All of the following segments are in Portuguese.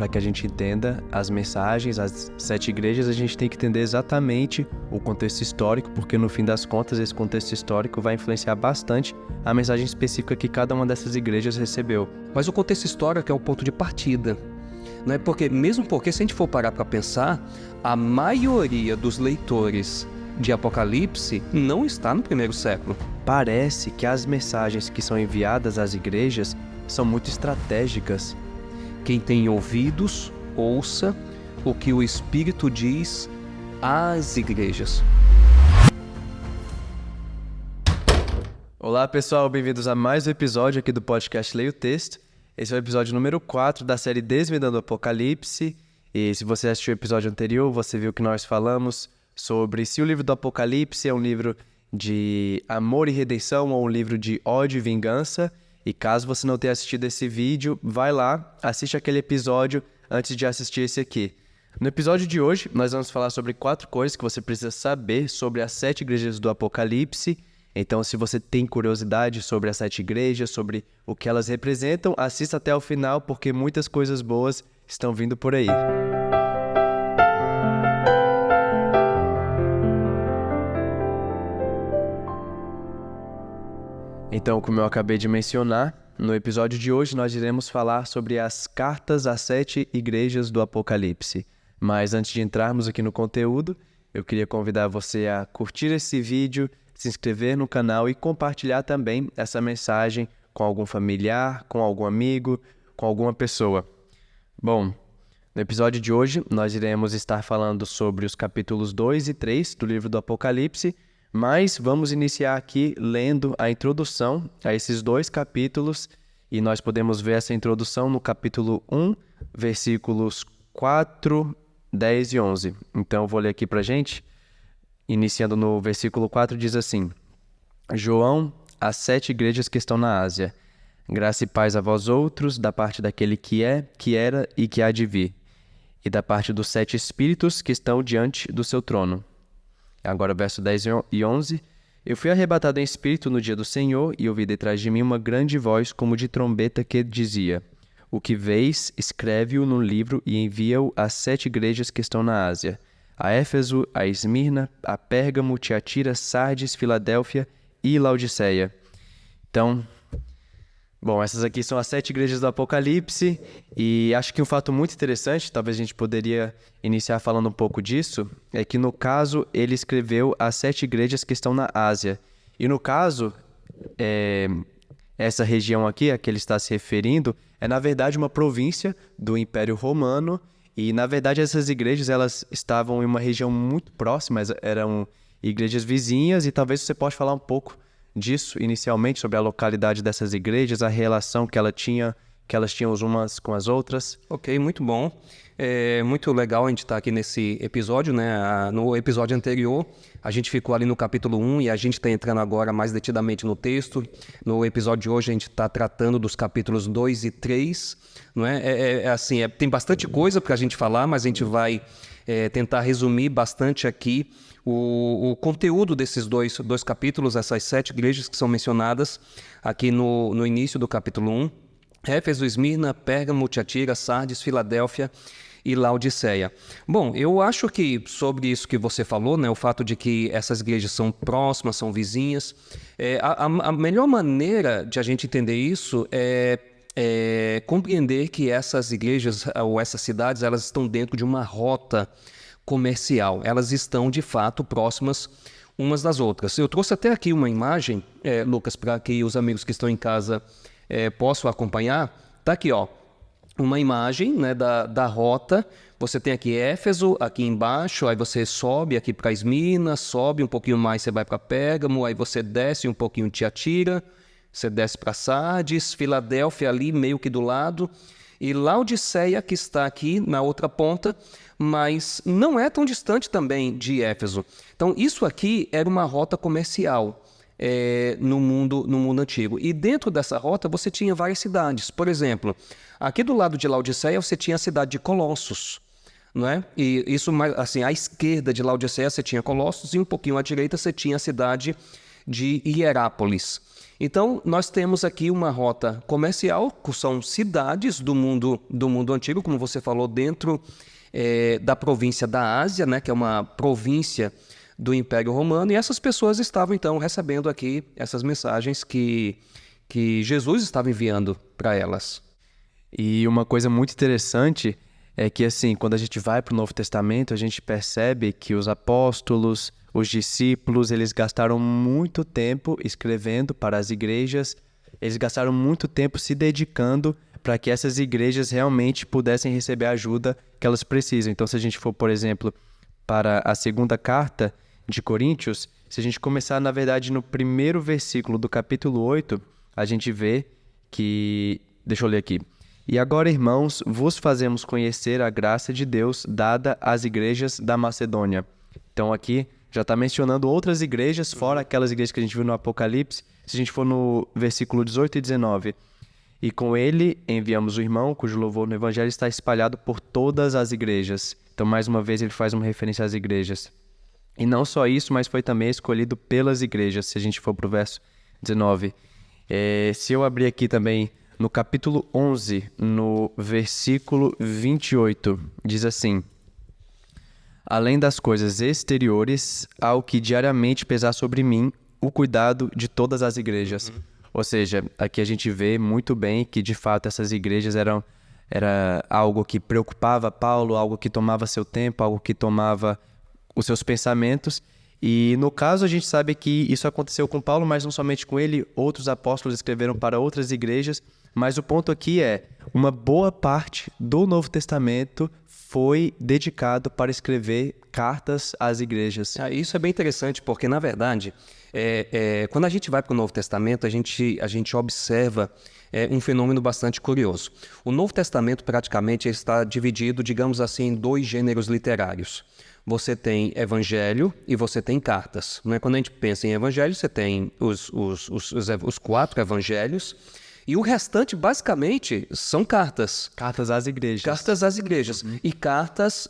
para que a gente entenda as mensagens, as 7 igrejas, a gente tem que entender exatamente o contexto histórico, porque no fim das contas esse contexto histórico vai influenciar bastante a mensagem específica que cada uma dessas igrejas recebeu. Mas o contexto histórico é o ponto de partida, né? Porque se a gente for parar para pensar, a maioria dos leitores de Apocalipse não está no primeiro século. Parece que as mensagens que são enviadas às igrejas são muito estratégicas. Quem tem ouvidos, ouça o que o Espírito diz às igrejas. Olá pessoal, bem-vindos a mais um episódio aqui do podcast Leia o Texto. Esse é o episódio número 4 da série Desvendando o Apocalipse. E se você assistiu o episódio anterior, você viu que nós falamos sobre se o livro do Apocalipse é um livro de amor e redenção ou um livro de ódio e vingança. E caso você não tenha assistido esse vídeo, vai lá, assiste aquele episódio antes de assistir esse aqui. No episódio de hoje, nós vamos falar sobre 4 coisas que você precisa saber sobre as 7 igrejas do Apocalipse. Então, se você tem curiosidade sobre as 7 igrejas, sobre o que elas representam, assista até o final, porque muitas coisas boas estão vindo por aí. Então, como eu acabei de mencionar, no episódio de hoje nós iremos falar sobre as cartas às 7 igrejas do Apocalipse. Mas antes de entrarmos aqui no conteúdo, eu queria convidar você a curtir esse vídeo, se inscrever no canal e compartilhar também essa mensagem com algum familiar, com algum amigo, com alguma pessoa. Bom, no episódio de hoje nós iremos estar falando sobre os capítulos 2 e 3 do livro do Apocalipse, mas vamos iniciar aqui lendo a introdução a esses 2 capítulos e nós podemos ver essa introdução no capítulo 1, versículos 4, 10 e 11. Então eu vou ler aqui pra gente. Iniciando no versículo 4, diz assim: João, às 7 igrejas que estão na Ásia, graça e paz a vós outros, da parte daquele que é, que era e que há de vir, e da parte dos 7 espíritos que estão diante do seu trono. Agora, verso 10 e 11. Eu fui arrebatado em espírito no dia do Senhor, e ouvi detrás de mim uma grande voz, como de trombeta, que dizia: O que vês, escreve-o num livro e envia-o às 7 igrejas que estão na Ásia, a Éfeso, a Esmirna, a Pérgamo, Tiatira, Sardes, Filadélfia e Laodiceia. Então, bom, essas aqui são as 7 igrejas do Apocalipse, e acho que um fato muito interessante, talvez a gente poderia iniciar falando um pouco disso, é que no caso ele escreveu as 7 igrejas que estão na Ásia. E no caso, essa região aqui a que ele está se referindo é na verdade uma província do Império Romano, e na verdade essas igrejas elas estavam em uma região muito próxima, eram igrejas vizinhas, e talvez você possa falar um pouco disso inicialmente, sobre a localidade dessas igrejas, a relação que elas tinham umas com as outras. Ok, muito bom. É muito legal a gente estar aqui nesse episódio, né? No episódio anterior, a gente ficou ali no capítulo 1 e a gente está entrando agora mais detidamente no texto. No episódio de hoje, a gente está tratando dos capítulos 2 e 3. Não é? Tem bastante coisa para a gente falar, mas a gente vai tentar resumir bastante aqui o conteúdo desses dois capítulos, essas 7 igrejas que são mencionadas aqui no início do capítulo 1. Éfeso, Esmirna, Pérgamo, Tiatira, Sardes, Filadélfia e Laodiceia. Bom, eu acho que sobre isso que você falou, né, o fato de que essas igrejas são próximas, são vizinhas, a melhor maneira de a gente entender isso é compreender que essas igrejas ou essas cidades, elas estão dentro de uma rota comercial. Elas estão, de fato, próximas umas das outras. Eu trouxe até aqui uma imagem, Lucas, para que os amigos que estão em casa possam acompanhar. Está aqui, ó, uma imagem, né, da rota. Você tem aqui Éfeso, aqui embaixo, aí você sobe aqui para Esmirna, sobe um pouquinho mais, você vai para Pérgamo, aí você desce um pouquinho Tiatira, você desce para Sardes, Filadélfia ali meio que do lado, e Laodiceia, que está aqui na outra ponta, mas não é tão distante também de Éfeso. Então, isso aqui era uma rota comercial no mundo antigo. E dentro dessa rota você tinha várias cidades. Por exemplo, aqui do lado de Laodiceia você tinha a cidade de Colossos, não é? E isso, assim, à esquerda de Laodiceia você tinha Colossos e um pouquinho à direita você tinha a cidade de Hierápolis. Então, nós temos aqui uma rota comercial, que são cidades do mundo antigo, como você falou, dentro da província da Ásia, né, que é uma província do Império Romano, e essas pessoas estavam, então, recebendo aqui essas mensagens que Jesus estava enviando para elas. E uma coisa muito interessante é que, assim, quando a gente vai para o Novo Testamento, a gente percebe que os apóstolos, os discípulos, eles gastaram muito tempo escrevendo para as igrejas, eles gastaram muito tempo se dedicando para que essas igrejas realmente pudessem receber a ajuda que elas precisam. Então, se a gente for, por exemplo, para a segunda carta de Coríntios, se a gente começar, na verdade, no primeiro versículo do capítulo 8, a gente vê que... Deixa eu ler aqui. E agora, irmãos, vos fazemos conhecer a graça de Deus dada às igrejas da Macedônia. Então, aqui já está mencionando outras igrejas, fora aquelas igrejas que a gente viu no Apocalipse. Se a gente for no versículo 18 e 19. E com ele enviamos o irmão, cujo louvor no evangelho está espalhado por todas as igrejas. Então, mais uma vez, ele faz uma referência às igrejas. E não só isso, mas foi também escolhido pelas igrejas, se a gente for para o verso 19. Se eu abrir aqui também no capítulo 11, no versículo 28, diz assim: além das coisas exteriores, há o que diariamente pesar sobre mim o cuidado de todas as igrejas. Ou seja, aqui a gente vê muito bem que, de fato, essas igrejas era algo que preocupava Paulo, algo que tomava seu tempo, algo que tomava os seus pensamentos. E, no caso, a gente sabe que isso aconteceu com Paulo, mas não somente com ele, outros apóstolos escreveram para outras igrejas. Mas o ponto aqui é, uma boa parte do Novo Testamento foi dedicado para escrever cartas às igrejas. Isso é bem interessante, porque, na verdade, quando a gente vai para o Novo Testamento, a gente observa um fenômeno bastante curioso. O Novo Testamento, praticamente, está dividido, digamos assim, em dois gêneros literários. Você tem evangelho e você tem cartas. Não é? Quando a gente pensa em evangelho, você tem os 4 evangelhos, e o restante, basicamente, são cartas. Cartas às igrejas. Cartas às igrejas. E cartas,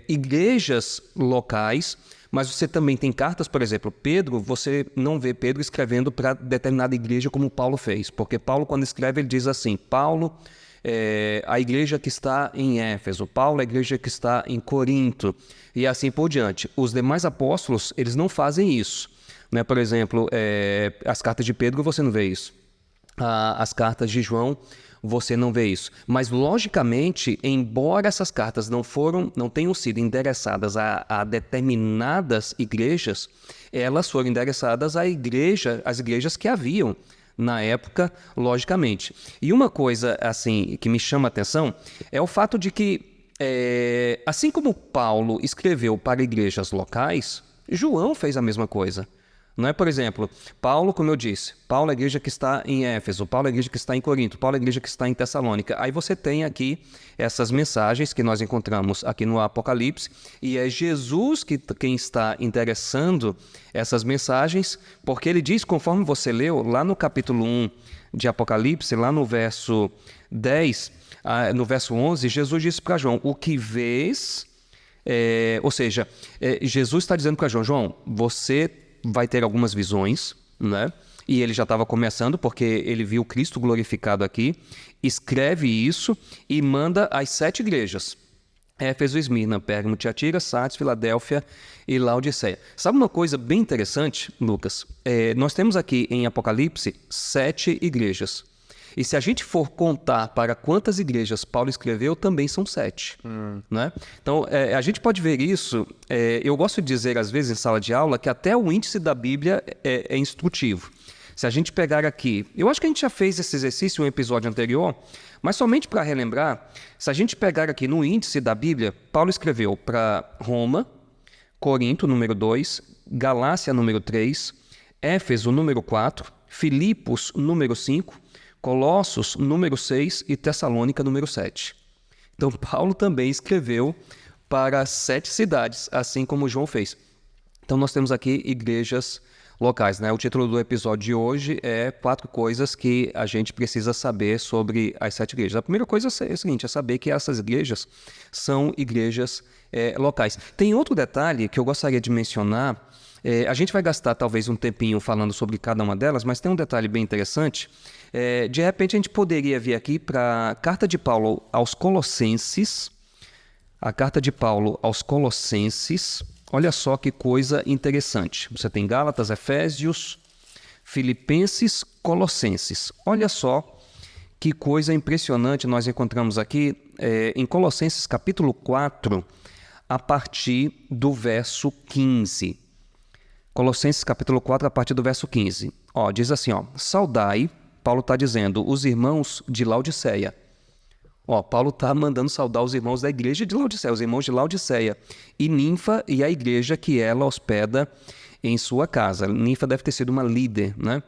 igrejas locais, mas você também tem cartas, por exemplo, Pedro, você não vê Pedro escrevendo para determinada igreja como Paulo fez. Porque Paulo, quando escreve, ele diz assim, Paulo, a igreja que está em Éfeso, Paulo, a igreja que está em Corinto, e assim por diante. Os demais apóstolos, eles não fazem isso. Né? Por exemplo, as cartas de Pedro, você não vê isso. As cartas de João, você não vê isso. Mas, logicamente, embora essas cartas não tenham sido endereçadas a determinadas igrejas, elas foram endereçadas às igrejas que haviam na época, logicamente. E uma coisa assim que me chama a atenção é o fato de que, assim como Paulo escreveu para igrejas locais, João fez a mesma coisa. Não é, por exemplo, Paulo, como eu disse, Paulo é a igreja que está em Éfeso, Paulo é a igreja que está em Corinto, Paulo é a igreja que está em Tessalônica. Aí você tem aqui essas mensagens que nós encontramos aqui no Apocalipse, e é Jesus quem está endereçando essas mensagens, porque ele diz, conforme você leu, lá no capítulo 1 de Apocalipse, lá no verso 10, no verso 11, Jesus disse para João, o que vês, ou seja, Jesus está dizendo para João, você vai ter algumas visões, né? E ele já estava começando, porque ele viu Cristo glorificado aqui, escreve isso e manda às 7 igrejas. Éfeso, Esmirna, Pérgamo, Tiatira, Sardes, Filadélfia e Laodiceia. Sabe uma coisa bem interessante, Lucas? Nós temos aqui em Apocalipse 7 igrejas. E se a gente for contar para quantas igrejas Paulo escreveu, também são 7. Né? Então, a gente pode ver isso. Eu gosto de dizer, às vezes, em sala de aula, que até o índice da Bíblia é instrutivo. Se a gente pegar aqui... Eu acho que a gente já fez esse exercício em um episódio anterior, mas somente para relembrar, se a gente pegar aqui no índice da Bíblia, Paulo escreveu para Roma, Corinto, número 2, Galácia, número 3, Éfeso, número 4, Filipos, número 5, Colossos, número 6 e Tessalônica, número 7. Então, Paulo também escreveu para 7 cidades, assim como João fez. Então, nós temos aqui igrejas locais, né? O título do episódio de hoje é 4 coisas que a gente precisa saber sobre as 7 igrejas. A primeira coisa é o seguinte, é saber que essas igrejas são igrejas locais. Tem outro detalhe que eu gostaria de mencionar, A gente vai gastar talvez um tempinho falando sobre cada uma delas, mas tem um detalhe bem interessante. De repente a gente poderia vir aqui para a carta de Paulo aos Colossenses. A carta de Paulo aos Colossenses. Olha só que coisa interessante. Você tem Gálatas, Efésios, Filipenses, Colossenses. Olha só que coisa impressionante nós encontramos aqui em Colossenses capítulo 4, a partir do verso 15. Colossenses capítulo 4, a partir do verso 15. Diz assim, saudai, Paulo está dizendo, os irmãos de Laodiceia. Paulo está mandando saudar os irmãos da igreja de Laodiceia, os irmãos de Laodiceia, e Ninfa e a igreja que ela hospeda em sua casa. Ninfa deve ter sido uma líder, né?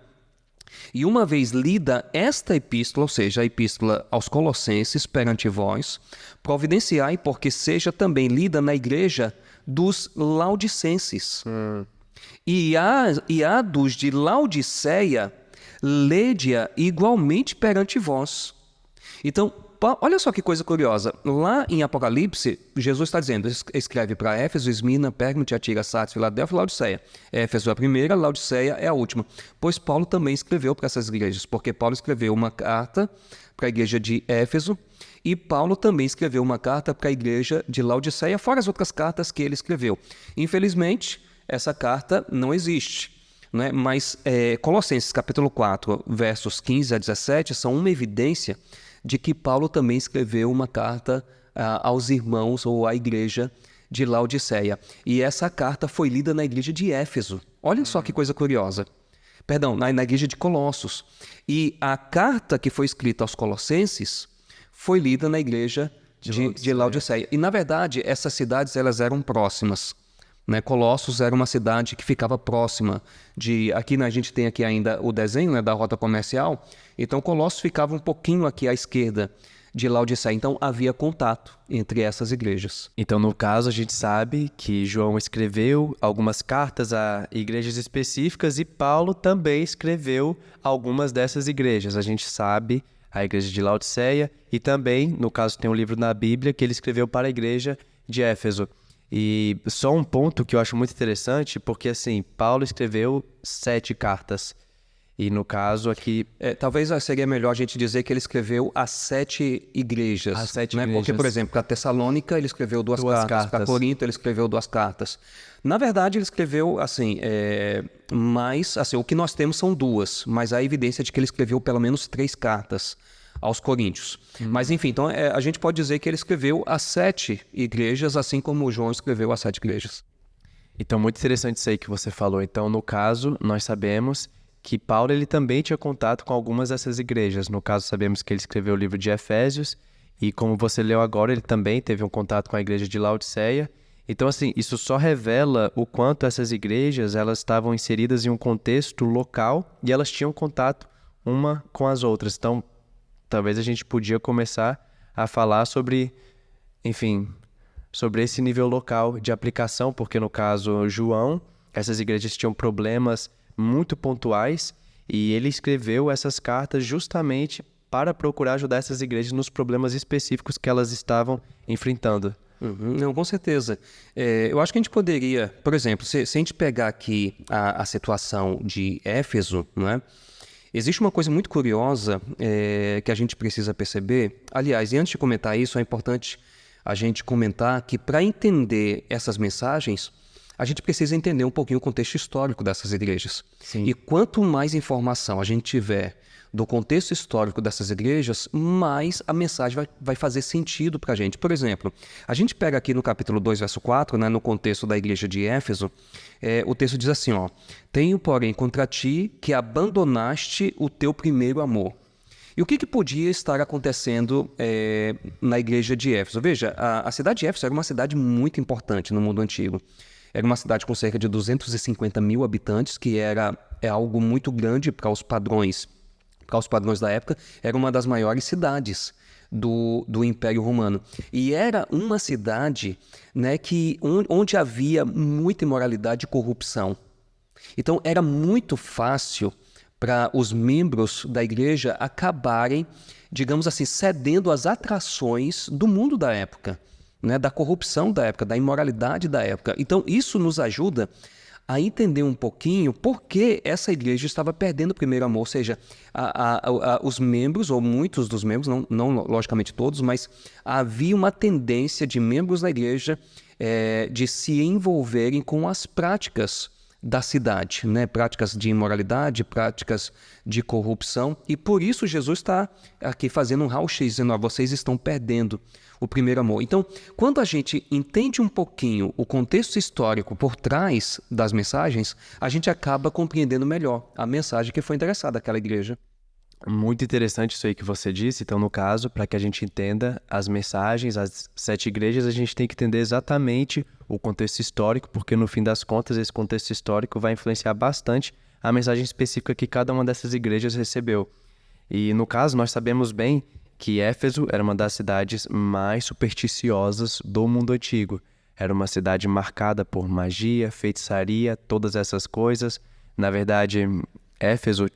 E uma vez lida esta epístola, ou seja, a epístola aos Colossenses perante vós, providenciai porque seja também lida na igreja dos laodicenses. E a dos de Laodiceia, lede-a igualmente perante vós. Então, olha só que coisa curiosa. Lá em Apocalipse, Jesus está dizendo, escreve para Éfeso, Esmirna, Pérgamo, Tiatira, Sardes, Filadélfia e Laodiceia. Éfeso é a primeira, Laodiceia é a última. Pois Paulo também escreveu para essas igrejas, porque Paulo escreveu uma carta para a igreja de Éfeso e Paulo também escreveu uma carta para a igreja de Laodiceia, fora as outras cartas que ele escreveu. Infelizmente, essa carta não existe. Né? Mas Colossenses capítulo 4, versos 15 a 17 são uma evidência de que Paulo também escreveu uma carta aos irmãos ou à igreja de Laodiceia. E essa carta foi lida na igreja de Éfeso. Olha só que coisa curiosa. Perdão, na igreja de Colossos. E a carta que foi escrita aos Colossenses foi lida na igreja de Laodiceia. E, na verdade, essas cidades elas eram próximas. Né? Colossos era uma cidade que ficava próxima de... Aqui a gente tem aqui ainda o desenho, né, da rota comercial. Então, Colossos ficava um pouquinho aqui à esquerda de Laodiceia. Então, havia contato entre essas igrejas. Então, no caso, a gente sabe que João escreveu algumas cartas a igrejas específicas e Paulo também escreveu algumas dessas igrejas. A gente sabe a igreja de Laodiceia e também, no caso, tem um livro na Bíblia que ele escreveu para a igreja de Éfeso. E só um ponto que eu acho muito interessante, porque assim, Paulo escreveu 7 cartas. E no caso aqui... talvez seria melhor a gente dizer que ele escreveu as 7 igrejas. As 7 né? igrejas. Porque, por exemplo, para Tessalônica ele escreveu duas cartas. Para Corinto ele escreveu 2 cartas. Na verdade, ele escreveu, assim, mais... Assim, o que nós temos são 2, mas há evidência de que ele escreveu pelo menos 3 cartas aos coríntios. Mas, enfim, então a gente pode dizer que ele escreveu as 7 igrejas, assim como João escreveu as 7 igrejas. Então, muito interessante isso aí que você falou. Então, no caso, nós sabemos que Paulo ele também tinha contato com algumas dessas igrejas. No caso, sabemos que ele escreveu o livro de Efésios e, como você leu agora, ele também teve um contato com a igreja de Laodiceia. Então, assim, isso só revela o quanto essas igrejas elas estavam inseridas em um contexto local e elas tinham contato uma com as outras. Então, talvez a gente podia começar a falar sobre, enfim, sobre esse nível local de aplicação, porque no caso João, essas igrejas tinham problemas muito pontuais e ele escreveu essas cartas justamente para procurar ajudar essas igrejas nos problemas específicos que elas estavam enfrentando. Não, com certeza. Eu acho que a gente poderia, por exemplo, se a gente pegar aqui a situação de Éfeso, né? Existe uma coisa muito curiosa que a gente precisa perceber. Aliás, e antes de comentar isso, é importante a gente comentar que para entender essas mensagens, a gente precisa entender um pouquinho o contexto histórico dessas igrejas. Sim. E quanto mais informação a gente tiver do contexto histórico dessas igrejas, mais a mensagem vai fazer sentido para a gente. Por exemplo, a gente pega aqui no capítulo 2, verso 4, né, no contexto da igreja de Éfeso, o texto diz assim, tenho, porém, contra ti que abandonaste o teu primeiro amor. E o que podia estar acontecendo na igreja de Éfeso? Veja, a cidade de Éfeso era uma cidade muito importante no mundo antigo. Era uma cidade com cerca de 250 mil habitantes, que é algo muito grande para os padrões da época. Era uma das maiores cidades do Império Romano. E era uma cidade, né, onde havia muita imoralidade e corrupção. Então era muito fácil para os membros da igreja acabarem, digamos assim, cedendo às atrações do mundo da época, né, da corrupção da época, da imoralidade da época. Então isso nos ajuda a entender um pouquinho por que essa igreja estava perdendo o primeiro amor, ou seja, os membros, ou muitos dos membros, não logicamente todos, mas havia uma tendência de membros da igreja de se envolverem com as práticas da cidade, né? Práticas de imoralidade, práticas de corrupção, e por isso Jesus está aqui fazendo um raio-x, dizendo, vocês estão perdendo o primeiro amor. Então, quando a gente entende um pouquinho o contexto histórico por trás das mensagens, a gente acaba compreendendo melhor a mensagem que foi endereçada àquela igreja. Muito interessante isso aí que você disse. Então, no caso, para que a gente entenda as mensagens, as 7 igrejas, a gente tem que entender exatamente o contexto histórico, porque no fim das contas, esse contexto histórico vai influenciar bastante a mensagem específica que cada uma dessas igrejas recebeu. E no caso, nós sabemos bem que Éfeso era uma das cidades mais supersticiosas do mundo antigo. Era uma cidade marcada por magia, feitiçaria, todas essas coisas. Na verdade, Éfeso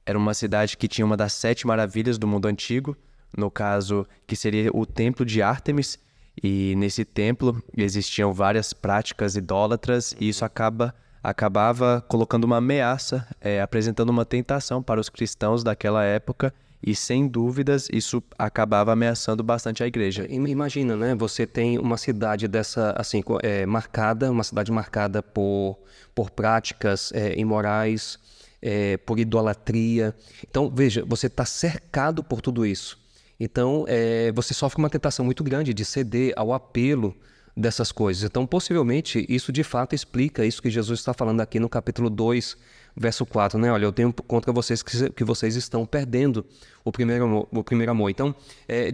era uma cidade que tinha uma das 7 maravilhas do mundo antigo, no caso, que seria o templo de Ártemis, e nesse templo existiam várias práticas idólatras, e isso acabava colocando uma ameaça, apresentando uma tentação para os cristãos daquela época, e sem dúvidas isso acabava ameaçando bastante a igreja. Imagina, né? Você tem uma cidade dessa, assim, uma cidade marcada por práticas imorais, por idolatria. Então, veja, você está cercado por tudo isso. Então, você sofre uma tentação muito grande de ceder ao apelo dessas coisas. Então, possivelmente, isso de fato explica isso que Jesus está falando aqui no capítulo 2, verso 4, né? Olha, eu tenho contra vocês que vocês estão perdendo o primeiro amor. Então,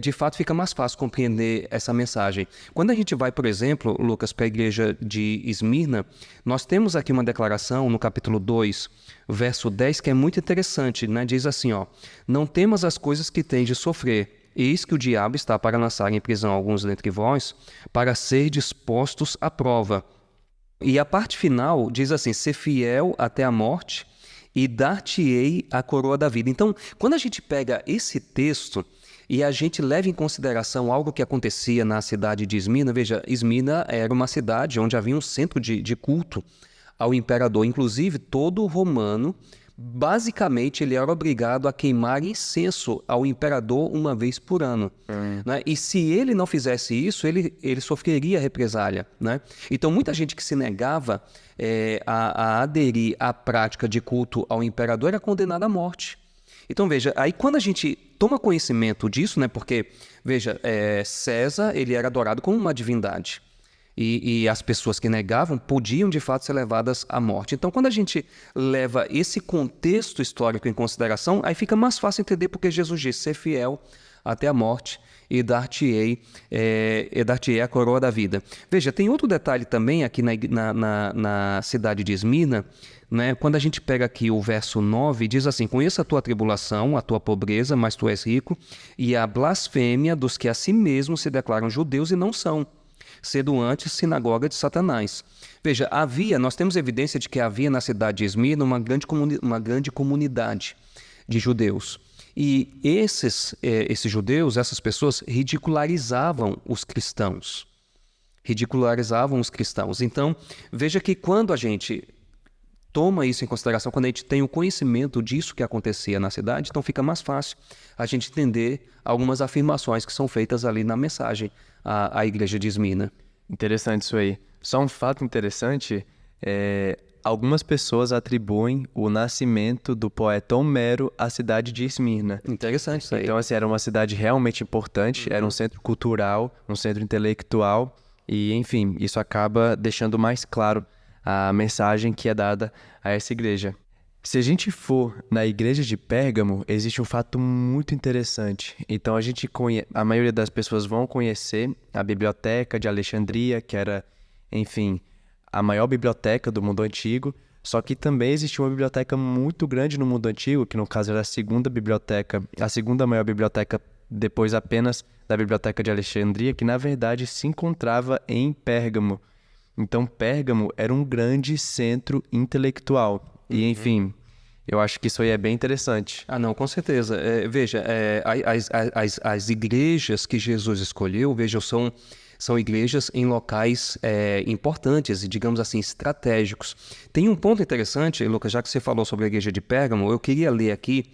de fato, fica mais fácil compreender essa mensagem. Quando a gente vai, por exemplo, Lucas, para a igreja de Esmirna, nós temos aqui uma declaração no capítulo 2, verso 10, que é muito interessante, né? Diz assim, não temas as coisas que tens de sofrer. Eis que o diabo está para lançar em prisão alguns dentre vós, para ser dispostos à prova. E a parte final diz assim, ser fiel até a morte e dar-te-ei a coroa da vida. Então, quando a gente pega esse texto e a gente leva em consideração algo que acontecia na cidade de Esmirna, veja, Esmirna era uma cidade onde havia um centro de culto ao imperador, inclusive todo romano, basicamente, ele era obrigado a queimar incenso ao imperador uma vez por ano. Né? E se ele não fizesse isso, ele sofreria represália. Né? Então, muita gente que se negava a aderir à prática de culto ao imperador era condenada à morte. Então, veja, aí quando a gente toma conhecimento disso, né, porque, veja, César ele era adorado como uma divindade. E as pessoas que negavam podiam, de fato, ser levadas à morte. Então, quando a gente leva esse contexto histórico em consideração, aí fica mais fácil entender porque Jesus disse, ser fiel até a morte e dar-te-ei a coroa da vida. Veja, tem outro detalhe também aqui na cidade de Esmirna, né? Quando a gente pega aqui o verso 9, diz assim, conheça a tua tribulação, a tua pobreza, mas tu és rico, e a blasfêmia dos que a si mesmos se declaram judeus e não são, sendo antes sinagoga de Satanás. Veja, nós temos evidência de que havia na cidade de Esmirna uma grande comunidade de judeus. E esses judeus, essas pessoas, ridicularizavam os cristãos. Então, veja que quando a gente toma isso em consideração, quando a gente tem o conhecimento disso que acontecia na cidade, então fica mais fácil a gente entender algumas afirmações que são feitas ali na mensagem à igreja de Esmirna. Interessante isso aí. Só um fato interessante, algumas pessoas atribuem o nascimento do poeta Homero à cidade de Esmirna. Interessante isso aí. Então, assim, era uma cidade realmente importante, era um centro cultural, um centro intelectual, e, enfim, isso acaba deixando mais claro a mensagem que é dada a essa igreja. Se a gente for na igreja de Pérgamo, existe um fato muito interessante. Então, a maioria das pessoas vão conhecer a biblioteca de Alexandria, que era, enfim, a maior biblioteca do mundo antigo. Só que também existia uma biblioteca muito grande no mundo antigo, que no caso era a segunda maior biblioteca depois apenas da biblioteca de Alexandria, que na verdade se encontrava em Pérgamo. Então, Pérgamo era um grande centro intelectual. E, enfim, eu acho que isso aí é bem interessante. Não, com certeza. Veja, as igrejas que Jesus escolheu, veja, São igrejas em locais importantes e, digamos assim, estratégicos. Tem um ponto interessante, Lucas, já que você falou sobre a igreja de Pérgamo, eu queria ler aqui,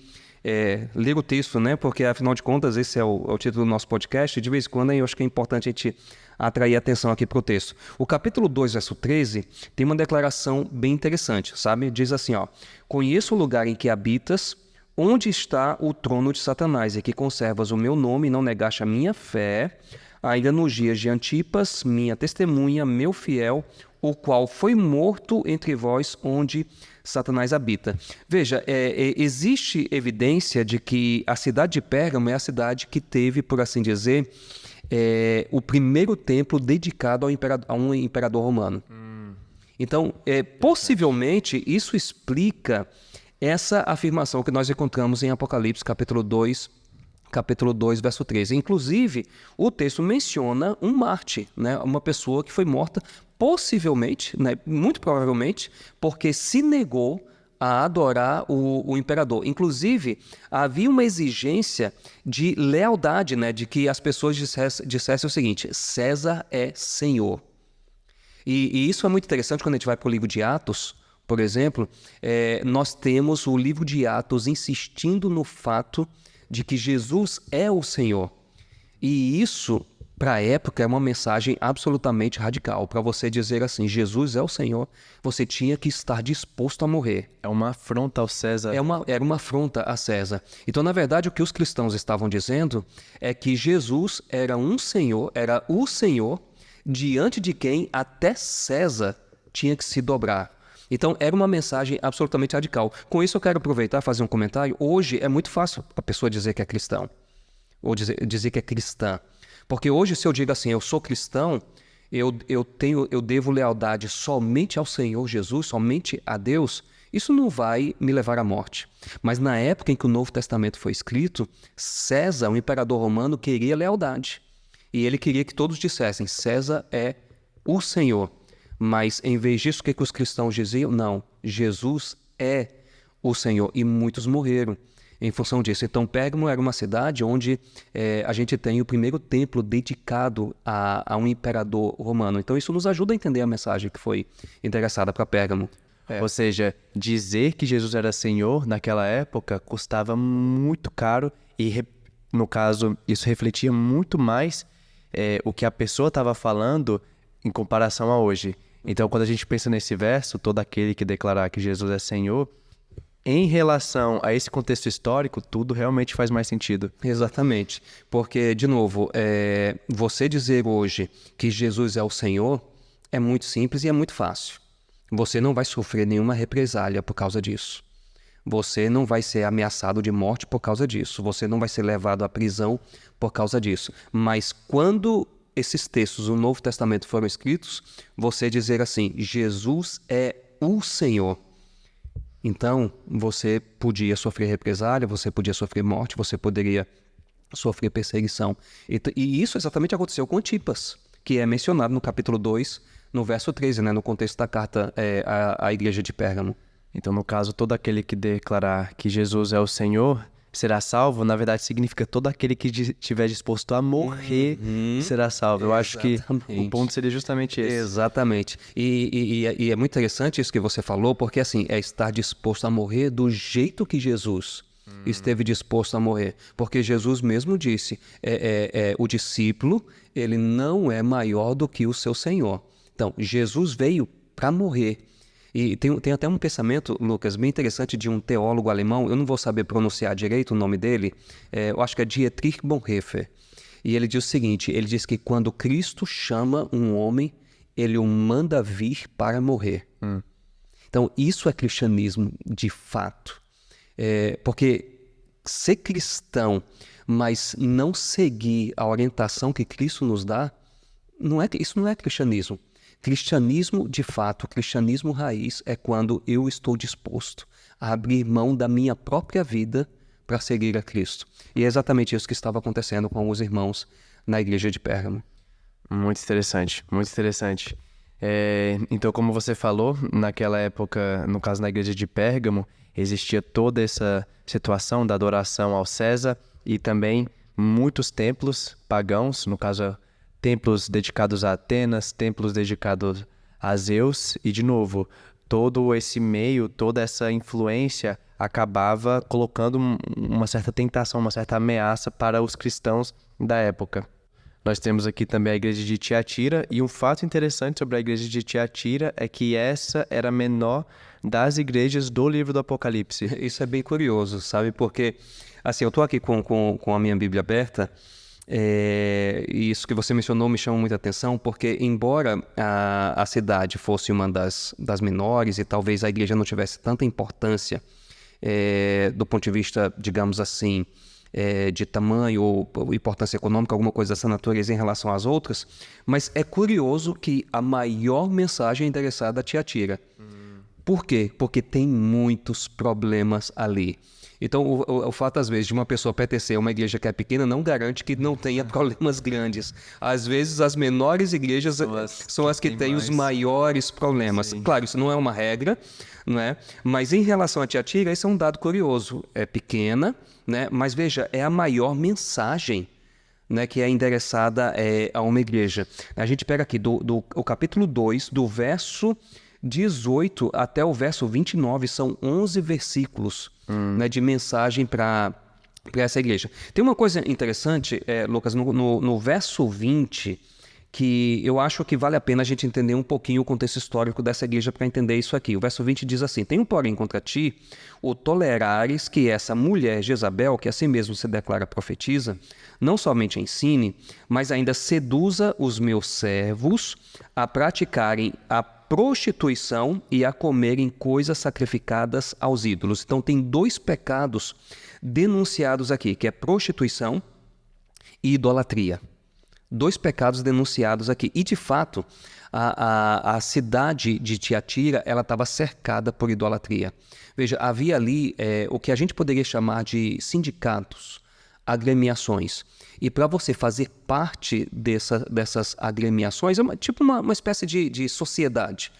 ler o texto, né? Porque, afinal de contas, esse é o título do nosso podcast. De vez em quando, eu acho que é importante a gente atrair atenção aqui para o texto. O capítulo 2, verso 13, tem uma declaração bem interessante, sabe? Diz assim, ó: conheço o lugar em que habitas, onde está o trono de Satanás, e que conservas o meu nome e não negaste a minha fé, ainda nos dias de Antipas, minha testemunha, meu fiel, o qual foi morto entre vós, onde Satanás habita. Veja, existe evidência de que a cidade de Pérgamo é a cidade que teve, por assim dizer, o primeiro templo dedicado a um imperador romano. Então, possivelmente, isso explica essa afirmação que nós encontramos em Apocalipse, capítulo 2, verso 13. Inclusive, o texto menciona um Marte, né? Uma pessoa que foi morta, possivelmente, né? Muito provavelmente, porque se negou a adorar o imperador. Inclusive, havia uma exigência de lealdade, né? De que as pessoas dissessem o seguinte: César é Senhor. E isso é muito interessante quando a gente vai para o livro de Atos, por exemplo. Nós temos o livro de Atos insistindo no fato de que Jesus é o Senhor. E isso, para a época, é uma mensagem absolutamente radical. Para você dizer assim, Jesus é o Senhor, você tinha que estar disposto a morrer. É uma afronta ao César. Era uma afronta a César. Então, na verdade, o que os cristãos estavam dizendo é que Jesus era um Senhor, era o Senhor, diante de quem até César tinha que se dobrar. Então, era uma mensagem absolutamente radical. Com isso, eu quero aproveitar e fazer um comentário. Hoje é muito fácil a pessoa dizer que é cristão, ou dizer que é cristã. Porque hoje, se eu digo assim, eu sou cristão, eu devo lealdade somente ao Senhor Jesus, somente a Deus, isso não vai me levar à morte. Mas na época em que o Novo Testamento foi escrito, César, o imperador romano, queria lealdade. E ele queria que todos dissessem, César é o Senhor. Mas, em vez disso, o que os cristãos diziam? Não, Jesus é o Senhor. E muitos morreram em função disso. Então, Pérgamo era uma cidade onde a gente tem o primeiro templo dedicado a um imperador romano. Então, isso nos ajuda a entender a mensagem que foi endereçada para Pérgamo. Ou seja, dizer que Jesus era Senhor naquela época custava muito caro e, no caso, isso refletia muito mais o que a pessoa estava falando em comparação a hoje. Então, quando a gente pensa nesse verso, todo aquele que declarar que Jesus é Senhor, em relação a esse contexto histórico, tudo realmente faz mais sentido. Exatamente. Porque, de novo, você dizer hoje que Jesus é o Senhor é muito simples e é muito fácil. Você não vai sofrer nenhuma represália por causa disso. Você não vai ser ameaçado de morte por causa disso. Você não vai ser levado à prisão por causa disso. Mas quando esses textos do Novo Testamento foram escritos, você dizer assim, Jesus é o Senhor. Então, você podia sofrer represália, você podia sofrer morte, você poderia sofrer perseguição. E isso exatamente aconteceu com Antipas, que é mencionado no capítulo 2, no verso 13, né, no contexto da carta à igreja de Pérgamo. Então, no caso, todo aquele que declarar que Jesus é o Senhor será salvo, na verdade significa todo aquele que estiver disposto a morrer será salvo. Eu acho que o ponto seria justamente esse. Exatamente. E é muito interessante isso que você falou, porque assim, é estar disposto a morrer do jeito que Jesus esteve disposto a morrer. Porque Jesus mesmo disse, o discípulo, ele não é maior do que o seu Senhor. Então, Jesus veio para morrer. E tem até um pensamento, Lucas, bem interessante de um teólogo alemão, eu não vou saber pronunciar direito o nome dele, eu acho que é Dietrich Bonhoeffer. E ele diz o seguinte, ele diz que quando Cristo chama um homem, ele o manda vir para morrer. Então, isso é cristianismo de fato. Porque ser cristão, mas não seguir a orientação que Cristo nos dá, isso não é cristianismo. Cristianismo, de fato, cristianismo raiz é quando eu estou disposto a abrir mão da minha própria vida para seguir a Cristo. E é exatamente isso que estava acontecendo com os irmãos na igreja de Pérgamo. Muito interessante, muito interessante. Então, como você falou, naquela época, no caso na igreja de Pérgamo, existia toda essa situação da adoração ao César e também muitos templos pagãos, no caso templos dedicados a Atenas, templos dedicados a Zeus, e de novo, todo esse meio, toda essa influência acabava colocando uma certa tentação, uma certa ameaça para os cristãos da época. Nós temos aqui também a igreja de Tiatira, e um fato interessante sobre a igreja de Tiatira é que essa era a menor das igrejas do livro do Apocalipse. Isso é bem curioso, sabe? Porque, assim, eu estou aqui com a minha Bíblia aberta, e isso que você mencionou me chama muita atenção, porque embora a cidade fosse uma das menores e talvez a igreja não tivesse tanta importância do ponto de vista, digamos assim, de tamanho ou importância econômica, alguma coisa dessa natureza em relação às outras, mas é curioso que a maior mensagem é endereçada a Tiatira. Por quê? Porque tem muitos problemas ali. Então, o fato, às vezes, de uma pessoa pertencer a uma igreja que é pequena não garante que não tenha problemas grandes. Às vezes, as menores igrejas são as que têm os maiores problemas. Sim. Claro, isso não é uma regra, né? Mas em relação a Tiatira, esse é um dado curioso. É pequena, né? Mas veja, é a maior mensagem, né, que é endereçada a uma igreja. A gente pega aqui o capítulo 2, do verso 18 até o verso 29, são 11 versículos né, de mensagem para essa igreja. Tem uma coisa interessante, Lucas, no verso 20, que eu acho que vale a pena a gente entender um pouquinho o contexto histórico dessa igreja para entender isso aqui. O verso 20 diz assim: tenho, porém, contra ti o tolerares que essa mulher Jezabel, que assim mesmo se declara profetiza, não somente ensine, mas ainda seduza os meus servos a praticarem a prostituição e a comerem coisas sacrificadas aos ídolos. Então tem dois pecados denunciados aqui, que é prostituição e idolatria. Dois pecados denunciados aqui. E, de fato, a cidade de Tiatira ela estava cercada por idolatria. Veja, havia ali o que a gente poderia chamar de sindicatos, agremiações. E para você fazer parte dessas agremiações, é tipo uma espécie de sociedade,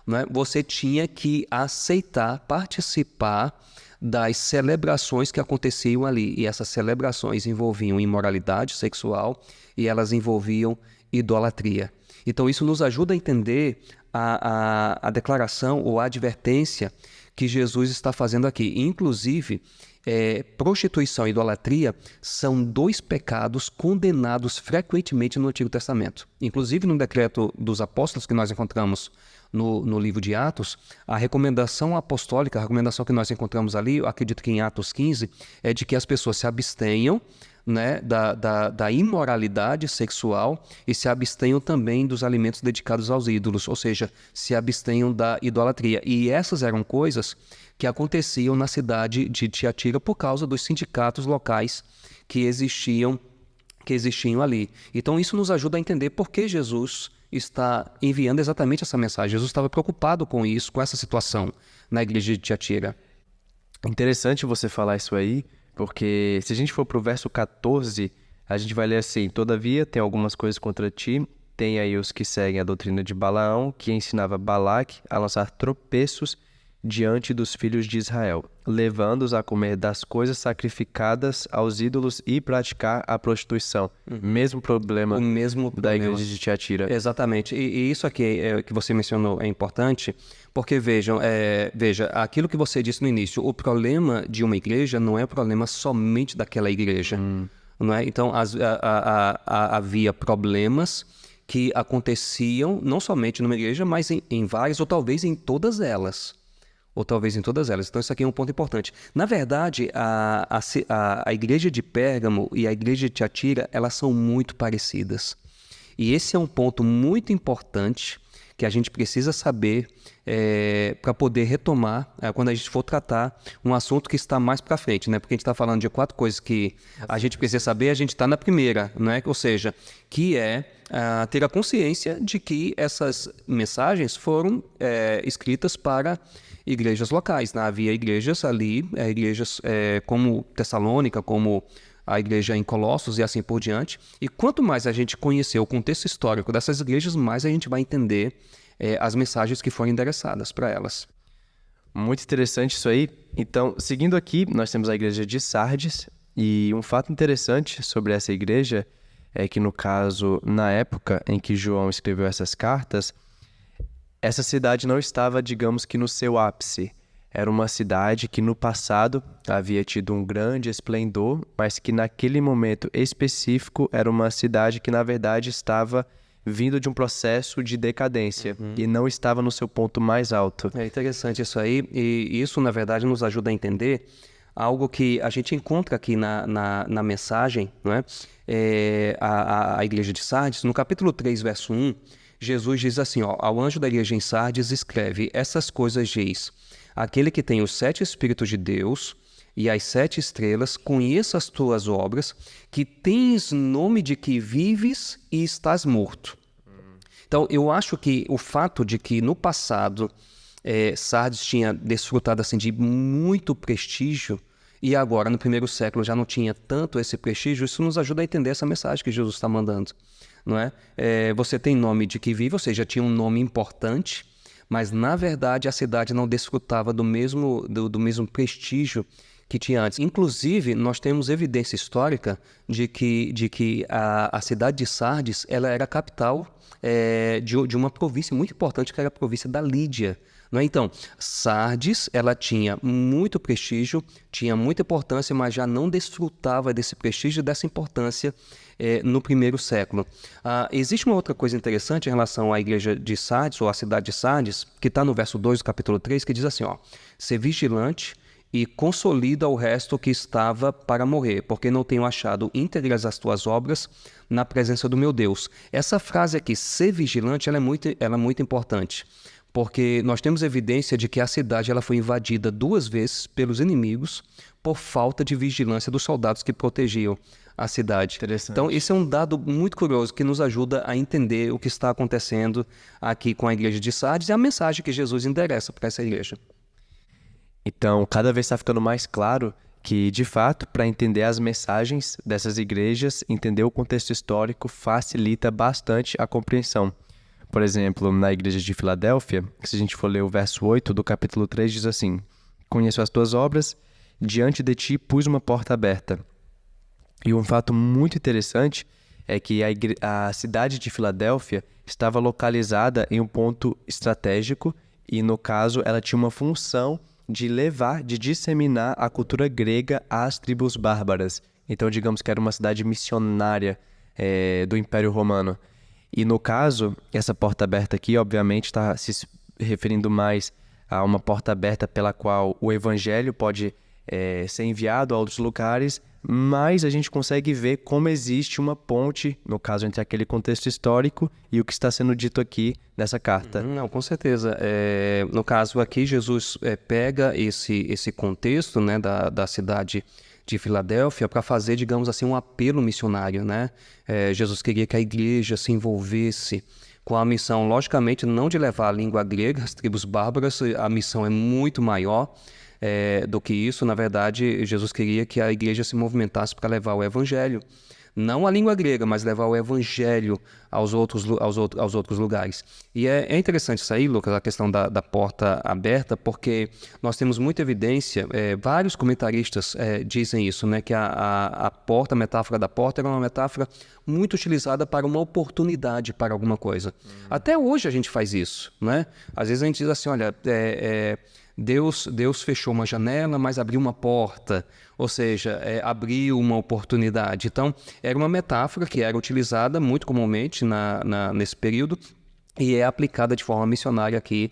né? Você tinha que aceitar, participar das celebrações que aconteciam ali. E essas celebrações envolviam imoralidade sexual e elas envolviam idolatria. Então isso nos ajuda a entender a declaração ou a advertência que Jesus está fazendo aqui. Inclusive, prostituição e idolatria são dois pecados condenados frequentemente no Antigo Testamento. Inclusive no decreto dos apóstolos que nós encontramos no livro de Atos, a recomendação apostólica, a recomendação que nós encontramos ali, eu acredito que em Atos 15, é de que as pessoas se abstenham, né, da imoralidade sexual e se abstenham também dos alimentos dedicados aos ídolos, ou seja, se abstenham da idolatria. E essas eram coisas que aconteciam na cidade de Tiatira por causa dos sindicatos locais que existiam ali. Então isso nos ajuda a entender por que Jesus está enviando exatamente essa mensagem. Jesus estava preocupado com isso, com essa situação na igreja de Tiatira. Interessante você falar isso aí, porque se a gente for para o verso 14, a gente vai ler assim: todavia tem algumas coisas contra ti, tem aí os que seguem a doutrina de Balaão, que ensinava Balaque a lançar tropeços diante dos filhos de Israel, levando-os a comer das coisas sacrificadas aos ídolos e praticar a prostituição. Mesmo problema O mesmo da problema. igreja de Tiatira. Exatamente. E isso aqui que você mencionou é importante, porque veja, aquilo que você disse no início, o problema de uma igreja não é o problema somente daquela igreja. Não é? Então, havia problemas que aconteciam não somente numa igreja, mas em várias, ou talvez em todas elas. Então, isso aqui é um ponto importante. Na verdade, a igreja de Pérgamo e a igreja de Tiatira, elas são muito parecidas. E esse é um ponto muito importante que a gente precisa saber para poder retomar quando a gente for tratar um assunto que está mais para frente, né? Porque a gente está falando de 4 coisas que a gente precisa saber, a gente está na primeira, né? Ou seja, que é ter a consciência de que essas mensagens foram escritas para igrejas locais, né? Havia igrejas ali, igrejas como Tessalônica, como a igreja em Colossos e assim por diante. E quanto mais a gente conhecer o contexto histórico dessas igrejas, mais a gente vai entender as mensagens que foram endereçadas para elas. Muito interessante isso aí. Então, seguindo aqui, nós temos a igreja de Sardes, e um fato interessante sobre essa igreja é que, no caso, na época em que João escreveu essas cartas, essa cidade não estava, digamos que, no seu ápice. Era uma cidade que no passado havia tido um grande esplendor, mas que naquele momento específico era uma cidade que, na verdade, estava vindo de um processo de decadência e não estava no seu ponto mais alto. É interessante isso aí, e isso, na verdade, nos ajuda a entender algo que a gente encontra aqui na mensagem, não é? A igreja de Sardes, no capítulo 3, verso 1, Jesus diz assim, ó, ao anjo da igreja em Sardes escreve, essas coisas diz, aquele que tem os 7 Espíritos de Deus e as 7 estrelas, conheça as tuas obras, que tens nome de que vives e estás morto. Então, eu acho que o fato de que no passado Sardes tinha desfrutado assim, de muito prestígio e agora, no primeiro século, já não tinha tanto esse prestígio, isso nos ajuda a entender essa mensagem que Jesus está mandando. Não é? Você tem nome de que vive, ou seja, tinha um nome importante, mas na verdade a cidade não desfrutava do mesmo prestígio que tinha antes. Inclusive, nós temos evidência histórica de que a cidade de Sardes ela era a capital de uma província muito importante, que era a província da Lídia. Não é? Então, Sardes ela tinha muito prestígio, tinha muita importância, mas já não desfrutava desse prestígio, dessa importância no primeiro século. Existe uma outra coisa interessante em relação à igreja de Sardes, ou à cidade de Sardes, que está no verso 2 do capítulo 3, que diz assim, ó, ser vigilante e consolida o resto que estava para morrer, porque não tenho achado íntegras as tuas obras na presença do meu Deus. Essa frase aqui, ser vigilante, ela é muito importante, porque nós temos evidência de que a cidade ela foi invadida 2 vezes pelos inimigos por falta de vigilância dos soldados que protegiam a cidade. Então, esse é um dado muito curioso que nos ajuda a entender o que está acontecendo aqui com a igreja de Sardes e a mensagem que Jesus endereça para essa igreja. Então, cada vez está ficando mais claro que, de fato, para entender as mensagens dessas igrejas, entender o contexto histórico facilita bastante a compreensão. Por exemplo, na igreja de Filadélfia, se a gente for ler o verso 8 do capítulo 3, diz assim, conheço as tuas obras, diante de ti pus uma porta aberta. E um fato muito interessante é que a cidade de Filadélfia estava localizada em um ponto estratégico e, no caso, ela tinha uma função de disseminar a cultura grega às tribos bárbaras. Então, digamos que era uma cidade missionária do Império Romano. E, no caso, essa porta aberta aqui, obviamente, está se referindo mais a uma porta aberta pela qual o evangelho pode ser enviado a outros lugares, mas a gente consegue ver como existe uma ponte, no caso, entre aquele contexto histórico e o que está sendo dito aqui nessa carta. Não, com certeza. No caso aqui, Jesus pega esse contexto, né, da cidade de Filadélfia para fazer, digamos assim, um apelo missionário, né? Jesus queria que a igreja se envolvesse com a missão, logicamente, não de levar a língua grega às tribos bárbaras, a missão é muito maior do que isso. Na verdade, Jesus queria que a igreja se movimentasse para levar o evangelho. Não a língua grega, mas levar o evangelho aos outros lugares. E é interessante isso aí, Lucas, a questão da porta aberta, porque nós temos muita evidência, vários comentaristas dizem isso, né, que a porta, a metáfora da porta, era uma metáfora muito utilizada para uma oportunidade para alguma coisa. Até hoje a gente faz isso, né? Às vezes a gente diz assim, olha, Deus fechou uma janela, mas abriu uma porta, ou seja, abriu uma oportunidade. Então, era uma metáfora que era utilizada muito comumente nesse período e é aplicada de forma missionária aqui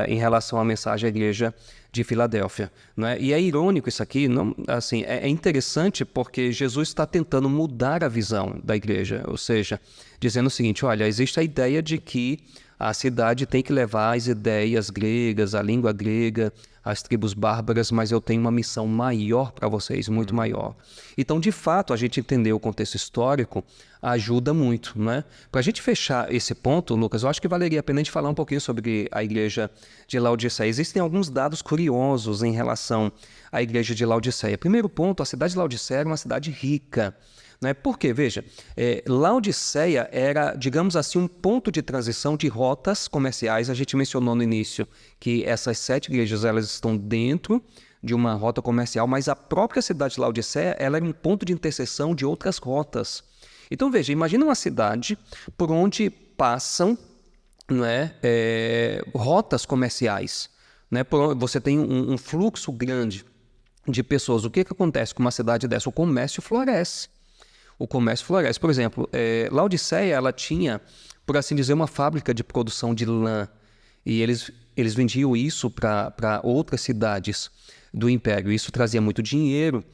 em relação à mensagem à igreja de Filadélfia, né? E é irônico isso aqui, não, assim, é interessante porque Jesus está tentando mudar a visão da igreja, ou seja, dizendo o seguinte, olha, existe a ideia de que a cidade tem que levar as ideias gregas, a língua grega, as tribos bárbaras, mas eu tenho uma missão maior para vocês, muito maior. Então, de fato, a gente entender o contexto histórico ajuda muito, né? Para a gente fechar esse ponto, Lucas, eu acho que valeria a pena a gente falar um pouquinho sobre a igreja de Laodiceia. Existem alguns dados curiosos em relação à igreja de Laodiceia. Primeiro ponto, a cidade de Laodiceia era uma cidade rica. Né? Por quê? Veja, Laodiceia era, digamos assim, um ponto de transição de rotas comerciais. A gente mencionou no início que essas 7 igrejas elas estão dentro de uma rota comercial, mas a própria cidade de Laodiceia ela era um ponto de interseção de outras rotas. Então veja, imagina uma cidade por onde passam, não é, rotas comerciais, né? Você tem um fluxo grande de pessoas. O que acontece com uma cidade dessa? O comércio floresce. O comércio floresce. Por exemplo, Laodiceia, ela tinha, por assim dizer, uma fábrica de produção de lã. E eles vendiam isso para outras cidades do Império. Isso trazia muito dinheiro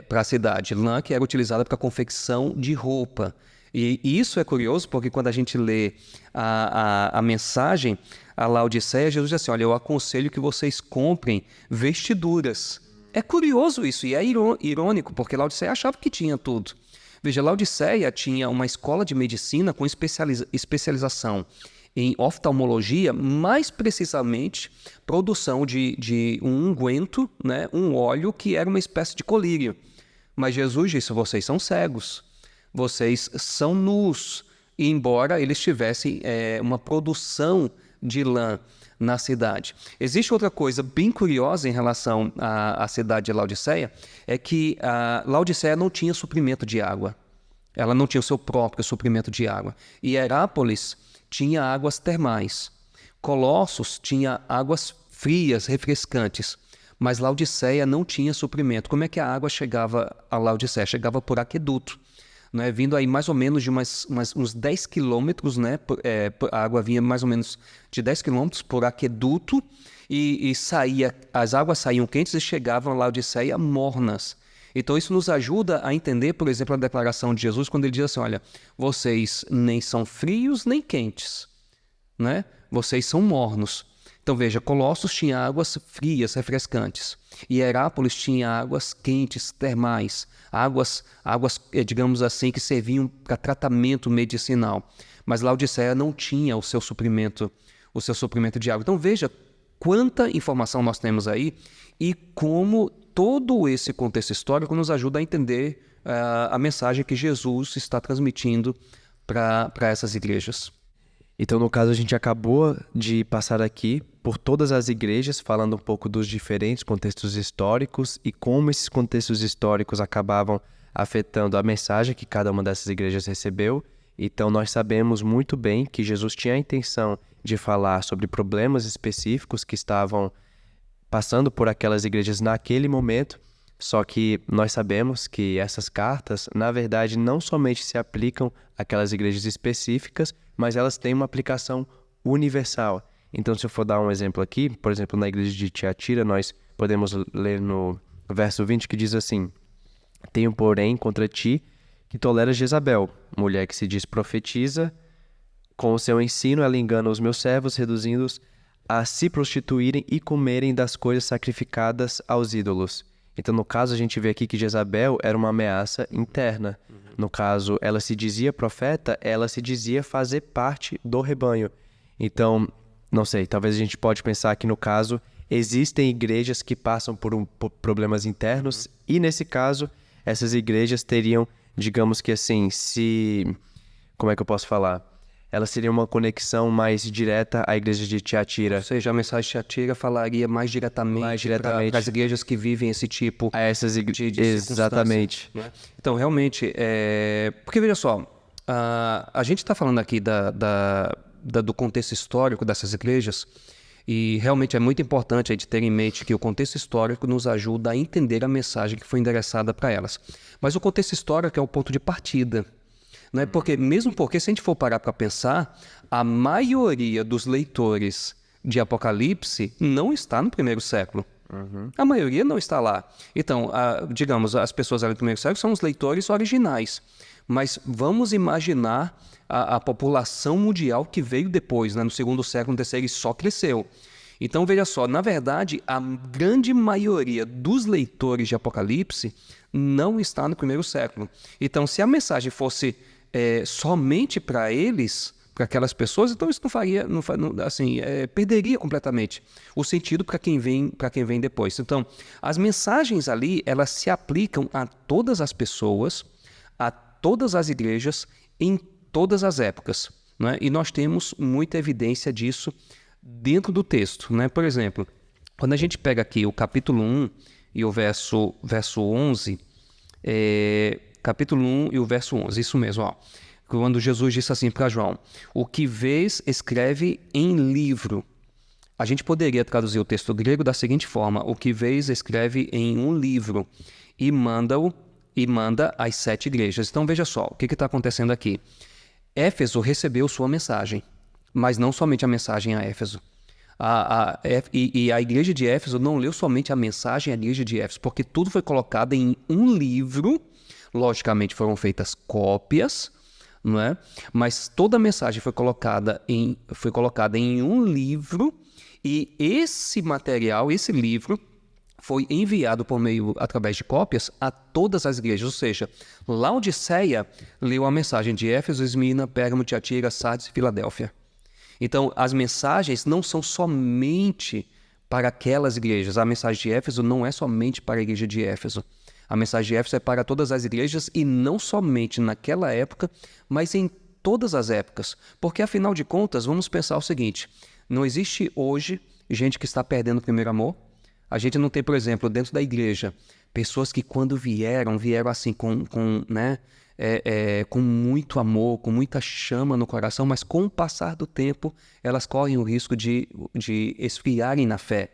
para a cidade. Lã que era utilizada para confecção de roupa. E isso é curioso porque quando a gente lê a mensagem a Laodiceia, Jesus diz assim, olha, eu aconselho que vocês comprem vestiduras. É curioso isso e é irônico, porque Laodiceia achava que tinha tudo. Veja, Laodiceia tinha uma escola de medicina com especialização em oftalmologia, mais precisamente produção de um unguento, né, um óleo que era uma espécie de colírio. Mas Jesus disse, vocês são cegos, vocês são nus. E embora eles tivessem uma produção de lã na cidade. Existe outra coisa bem curiosa em relação à cidade de Laodiceia, é que a Laodiceia não tinha suprimento de água. Ela não tinha o seu próprio suprimento de água. E Herápolis tinha águas termais. Colossos tinha águas frias, refrescantes. Mas Laodiceia não tinha suprimento. Como é que a água chegava a Laodiceia? Chegava por aqueduto. Né, vindo aí mais ou menos de uns 10 quilômetros, né, a água vinha mais ou menos de 10 quilômetros por aqueduto e as águas saíam quentes e chegavam a Laodiceia mornas. Então isso nos ajuda a entender, por exemplo, a declaração de Jesus quando ele diz assim, olha, vocês nem são frios nem quentes, né? Vocês são mornos. Então veja, Colossos tinha águas frias, refrescantes, e Herápolis tinha águas quentes, termais, águas, digamos assim, que serviam para tratamento medicinal. Mas Laodiceia não tinha o seu suprimento de água. Então veja quanta informação nós temos aí e como todo esse contexto histórico nos ajuda a entender a mensagem que Jesus está transmitindo para essas igrejas. Então, no caso, a gente acabou de passar aqui por todas as igrejas, falando um pouco dos diferentes contextos históricos e como esses contextos históricos acabavam afetando a mensagem que cada uma dessas igrejas recebeu. Então, nós sabemos muito bem que Jesus tinha a intenção de falar sobre problemas específicos que estavam passando por aquelas igrejas naquele momento, só que nós sabemos que essas cartas, na verdade, não somente se aplicam àquelas igrejas específicas, mas elas têm uma aplicação universal. Então, se eu for dar um exemplo aqui, por exemplo, na igreja de Tiatira, nós podemos ler no verso 20 que diz assim, tenho, porém, contra ti que toleras Jezabel, mulher que se diz profetiza, com o seu ensino ela engana os meus servos, reduzindo-os a se prostituírem e comerem das coisas sacrificadas aos ídolos. Então, no caso, a gente vê aqui que Jezabel era uma ameaça interna. No caso, ela se dizia profeta, ela se dizia fazer parte do rebanho. Então, não sei, talvez a gente pode pensar que, no caso, existem igrejas que passam por problemas internos e, nesse caso, essas igrejas teriam, digamos que assim, como é que eu posso falar? Elas seriam uma conexão mais direta à igreja de Tiatira. Ou seja, a mensagem de Tiatira falaria mais diretamente para as igrejas que vivem esse tipo a essas de exatamente. Né? Então, realmente, porque veja só, a gente está falando aqui do contexto histórico dessas igrejas e realmente é muito importante a gente ter em mente que o contexto histórico nos ajuda a entender a mensagem que foi endereçada para elas. Mas o contexto histórico é o ponto de partida. Né? Mesmo porque, se a gente for parar para pensar, a maioria dos leitores de Apocalipse não está no primeiro século. A maioria não está lá. Então, digamos, as pessoas ali do primeiro século são os leitores originais. Mas vamos imaginar a população mundial que veio depois, né? No segundo século, no terceiro, e só cresceu. Então, veja só, na verdade, a grande maioria dos leitores de Apocalipse não está no primeiro século. Então, se a mensagem fosse somente para eles, para aquelas pessoas, então isso perderia completamente o sentido para quem vem depois. Então, as mensagens ali, elas se aplicam a todas as pessoas, a todas as igrejas, em todas as épocas, né? E nós temos muita evidência disso dentro do texto, né? Por exemplo, quando a gente pega aqui o capítulo 1 e o verso 11, capítulo 1 e o verso 11, isso mesmo, ó. Quando Jesus disse assim para João: o que vês, escreve em livro. A gente poderia traduzir o texto grego da seguinte forma: o que vês, escreve em um livro e manda às 7 igrejas. Então veja só, o que está acontecendo aqui? Éfeso recebeu sua mensagem, mas não somente a mensagem a Éfeso. A igreja de Éfeso não leu somente a mensagem à igreja de Éfeso, porque tudo foi colocado em um livro. Logicamente foram feitas cópias, não é? Mas toda a mensagem foi colocada em um livro, e esse material, esse livro, foi enviado através de cópias a todas as igrejas. Ou seja, Laodiceia leu a mensagem de Éfeso, Esmirna, Pérgamo, Tiatira, Sardes e Filadélfia. Então, as mensagens não são somente para aquelas igrejas. A mensagem de Éfeso não é somente para a igreja de Éfeso. A mensagem de Éfeso é para todas as igrejas, e não somente naquela época, mas em todas as épocas. Porque, afinal de contas, vamos pensar o seguinte: não existe hoje gente que está perdendo o primeiro amor. A gente não tem, por exemplo, dentro da igreja, pessoas que quando vieram assim com muito amor, com muita chama no coração, mas com o passar do tempo, elas correm o risco de esfriarem na fé.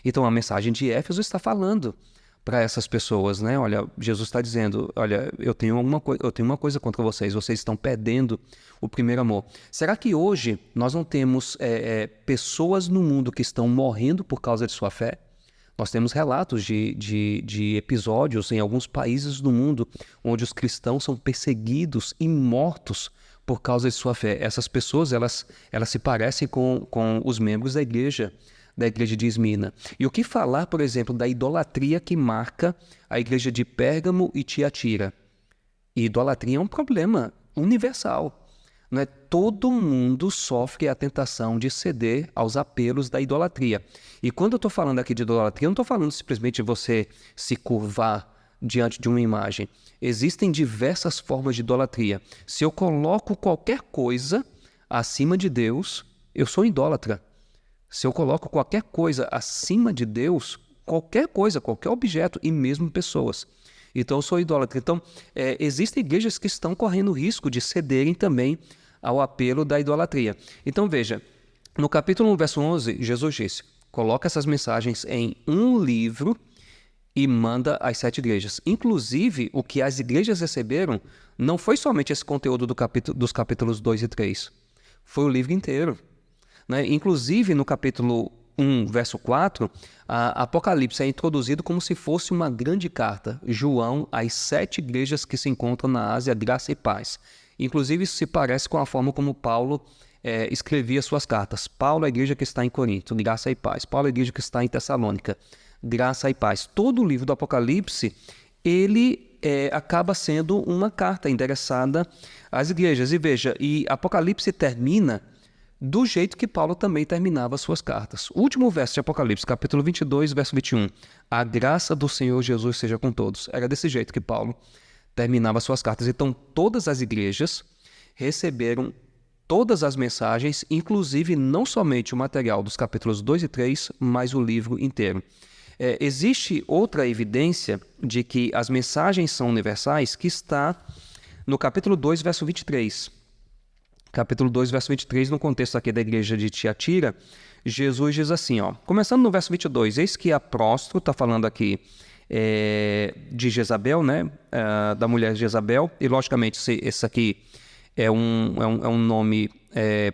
Então, a mensagem de Éfeso está falando para essas pessoas, né? Olha, Jesus está dizendo: olha, eu tenho uma coisa contra vocês estão perdendo o primeiro amor. Será que hoje nós não temos pessoas no mundo que estão morrendo por causa de sua fé? Nós temos relatos de episódios em alguns países do mundo onde os cristãos são perseguidos e mortos por causa de sua fé. Essas pessoas, elas se parecem com os membros da igreja de Esmirna. E o que falar, por exemplo, da idolatria que marca a igreja de Pérgamo e Tiatira? E idolatria é um problema universal. Não é? Todo mundo sofre a tentação de ceder aos apelos da idolatria. E quando eu estou falando aqui de idolatria, eu não estou falando simplesmente de você se curvar diante de uma imagem. Existem diversas formas de idolatria. Se eu coloco qualquer coisa acima de Deus, eu sou idólatra. Se eu coloco qualquer coisa acima de Deus, qualquer coisa, qualquer objeto e mesmo pessoas, então eu sou idólatra. Então, existem igrejas que estão correndo o risco de cederem também ao apelo da idolatria. Então veja, no capítulo 1, verso 11, Jesus disse: coloca essas mensagens em um livro e manda às 7 igrejas. Inclusive, o que as igrejas receberam não foi somente esse conteúdo dos capítulos 2 e 3, foi o livro inteiro. Né? Inclusive, no capítulo 1, verso 4, a Apocalipse é introduzido como se fosse uma grande carta. João, às 7 igrejas que se encontram na Ásia, graça e paz. Inclusive, isso se parece com a forma como Paulo escrevia suas cartas. Paulo, a igreja que está em Corinto, graça e paz. Paulo, a igreja que está em Tessalônica, graça e paz. Todo o livro do Apocalipse, ele acaba sendo uma carta endereçada às igrejas. E veja, Apocalipse termina do jeito que Paulo também terminava suas cartas. O último verso de Apocalipse, capítulo 22, verso 21. A graça do Senhor Jesus seja com todos. Era desse jeito que Paulo terminava suas cartas. Então, todas as igrejas receberam todas as mensagens, inclusive não somente o material dos capítulos 2 e 3, mas o livro inteiro. Existe outra evidência de que as mensagens são universais, que está no capítulo 2, verso 23. Capítulo 2, verso 23, no contexto aqui da igreja de Tiatira, Jesus diz assim, ó, começando no verso 22, eis que a próstro, está falando aqui de Jezabel, né, da mulher de Jezabel, e logicamente esse aqui é um nome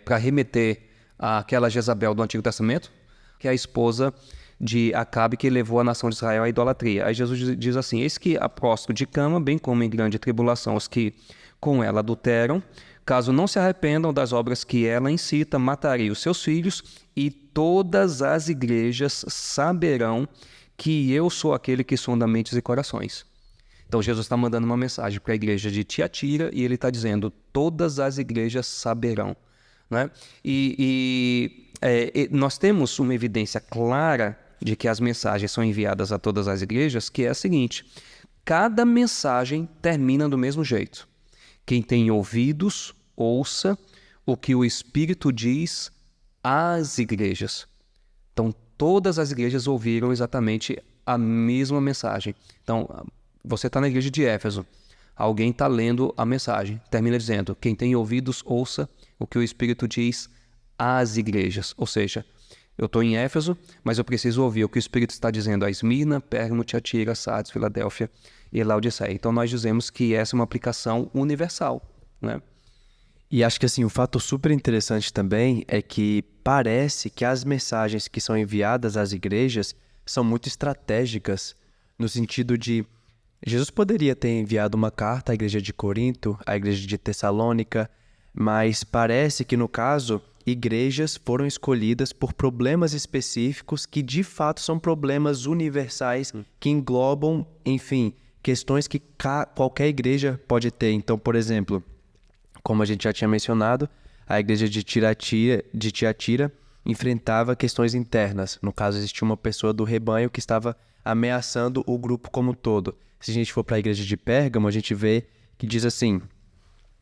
para remeter àquela Jezabel do Antigo Testamento, que é a esposa de Acabe, que levou a nação de Israel à idolatria. Aí Jesus diz assim, eis que a próstro de cama, bem como em grande tribulação os que com ela adulteram, caso não se arrependam das obras que ela incita, matarei os seus filhos, e todas as igrejas saberão que eu sou aquele que sonda mentes e corações. Então Jesus está mandando uma mensagem para a igreja de Tiatira e ele está dizendo, todas as igrejas saberão. Né? Nós temos uma evidência clara de que as mensagens são enviadas a todas as igrejas, que é a seguinte, cada mensagem termina do mesmo jeito. Quem tem ouvidos, ouça o que o Espírito diz às igrejas. Então, todas as igrejas ouviram exatamente a mesma mensagem. Então, você está na igreja de Éfeso. alguém está lendo a mensagem. Termina dizendo, quem tem ouvidos, ouça o que o Espírito diz às igrejas. Ou seja, eu estou em Éfeso, mas eu preciso ouvir o que o Espírito está dizendo a Esmirna, Pérgamo, Tiatira, Sardes, Filadélfia e Laodiceia. Então nós dizemos que essa é uma aplicação universal, né? E acho que assim, o fato super interessante também é que parece que as mensagens que são enviadas às igrejas são muito estratégicas, no sentido de Jesus poderia ter enviado uma carta à igreja de Corinto, à igreja de Tessalônica, mas parece que no caso, igrejas foram escolhidas por problemas específicos que de fato são problemas universais que englobam, enfim, questões que qualquer igreja pode ter. Então, por exemplo, como a gente já tinha mencionado, a igreja de Tiatira enfrentava questões internas. No caso, existia uma pessoa do rebanho que estava ameaçando o grupo como um todo. Se a gente for para a igreja de Pérgamo, a gente vê que diz assim: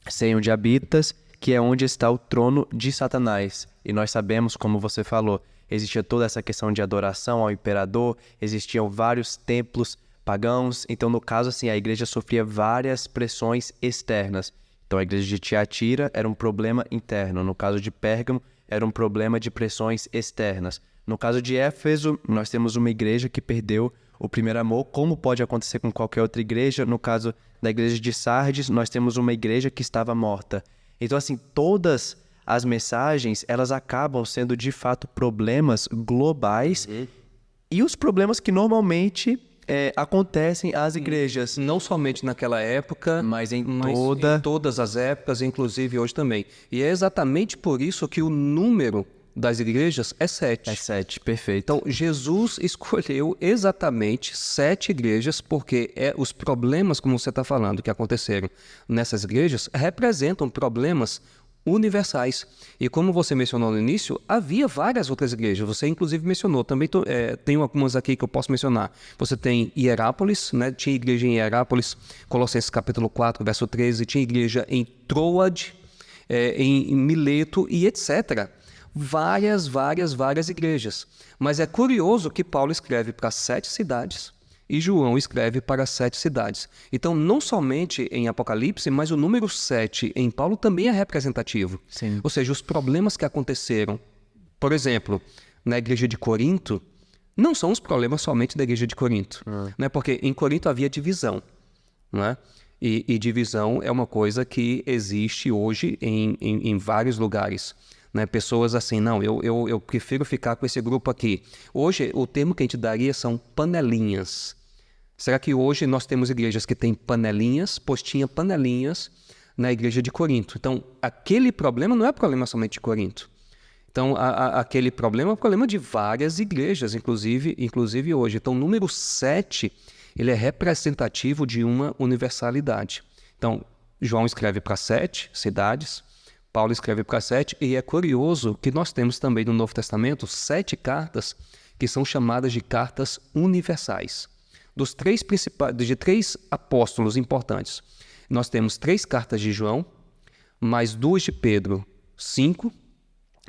sei onde habitas, que é onde está o trono de Satanás. E nós sabemos, como você falou, existia toda essa questão de adoração ao imperador, existiam vários templos pagãos. Então, no caso, assim, a igreja sofria várias pressões externas. Então, a igreja de Tiatira era um problema interno. No caso de Pérgamo, era um problema de pressões externas. No caso de Éfeso, nós temos uma igreja que perdeu o primeiro amor, como pode acontecer com qualquer outra igreja. No caso da igreja de Sardes, nós temos uma igreja que estava morta. Então, assim, todas as mensagens, elas acabam sendo, de fato, problemas globais e os problemas que normalmente acontecem às igrejas. Não somente naquela época, Mas em todas as épocas, inclusive hoje também. E é exatamente por isso que o número das igrejas é 7. É 7, perfeito. Então, Jesus escolheu exatamente 7 igrejas, porque os problemas, como você está falando, que aconteceram nessas igrejas, representam problemas universais. E como você mencionou no início, havia várias outras igrejas. Você, inclusive, mencionou. Também tenho algumas aqui que eu posso mencionar. Você tem Hierápolis, né? Tinha igreja em Hierápolis, Colossenses capítulo 4, verso 13. Tinha igreja em Troade, em Mileto e etc. Várias igrejas. Mas é curioso que Paulo escreve para 7 cidades e João escreve para 7 cidades. Então, não somente em Apocalipse, mas o número 7 em Paulo também é representativo. Sim. Ou seja, os problemas que aconteceram, por exemplo, na igreja de Corinto, não são os problemas somente da igreja de Corinto. Né? Porque em Corinto havia divisão. Né? E divisão é uma coisa que existe hoje em vários lugares. Né? Pessoas assim, não, eu prefiro ficar com esse grupo aqui. Hoje, o termo que a gente daria são panelinhas. Será que hoje nós temos igrejas que têm panelinhas? Pois tinha panelinhas na igreja de Corinto. Então, aquele problema não é problema somente de Corinto. Então, aquele problema é um problema de várias igrejas, inclusive hoje. Então, o número 7, ele é representativo de uma universalidade. Então, João escreve para 7 cidades, Paulo escreve para 7, e é curioso que nós temos também no Novo Testamento 7 cartas que são chamadas de cartas universais. Dos 3 apóstolos importantes, nós temos 3 cartas de João, mais 2 de Pedro, 5,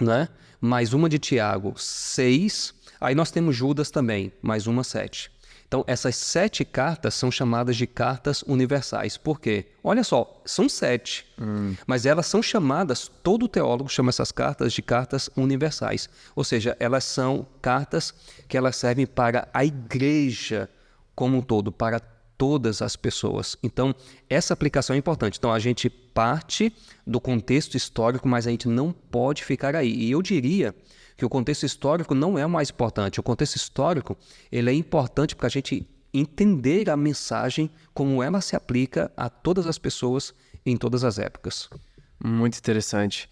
né? Mais uma de Tiago, 6. Aí nós temos Judas também, mais uma, 7. Então, essas 7 cartas são chamadas de cartas universais. Por quê? Olha só, são 7, mas elas são chamadas, todo teólogo chama essas cartas de cartas universais. Ou seja, elas são cartas que elas servem para a igreja como um todo, para todas as pessoas. Então, essa aplicação é importante. Então, a gente parte do contexto histórico, mas a gente não pode ficar aí. E eu diria que o contexto histórico não é o mais importante. O contexto histórico, ele é importante para a gente entender a mensagem, como ela se aplica a todas as pessoas em todas as épocas. Muito interessante.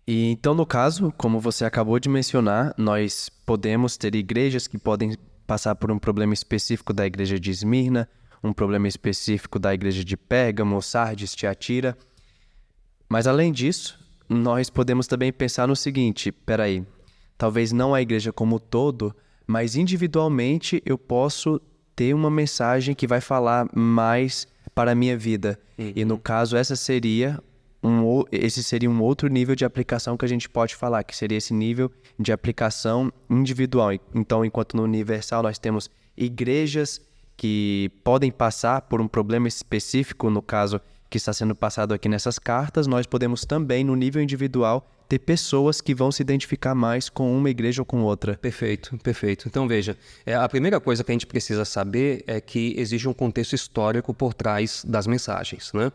E então, no caso, como você acabou de mencionar, nós podemos ter igrejas que podem passar por um problema específico da igreja de Esmirna, um problema específico da igreja de Pérgamo, Sardes, Tiatira. Mas, além disso, nós podemos também pensar no seguinte: peraí, talvez não a igreja como um todo, mas individualmente eu posso ter uma mensagem que vai falar mais para a minha vida. E, no caso, esse seria um outro nível de aplicação que a gente pode falar, que seria esse nível de aplicação individual. Então, enquanto no universal nós temos igrejas que podem passar por um problema específico, no caso que está sendo passado aqui nessas cartas, nós podemos também, no nível individual, ter pessoas que vão se identificar mais com uma igreja ou com outra. Perfeito, perfeito. Então, veja, a primeira coisa que a gente precisa saber é que existe um contexto histórico por trás das mensagens, né?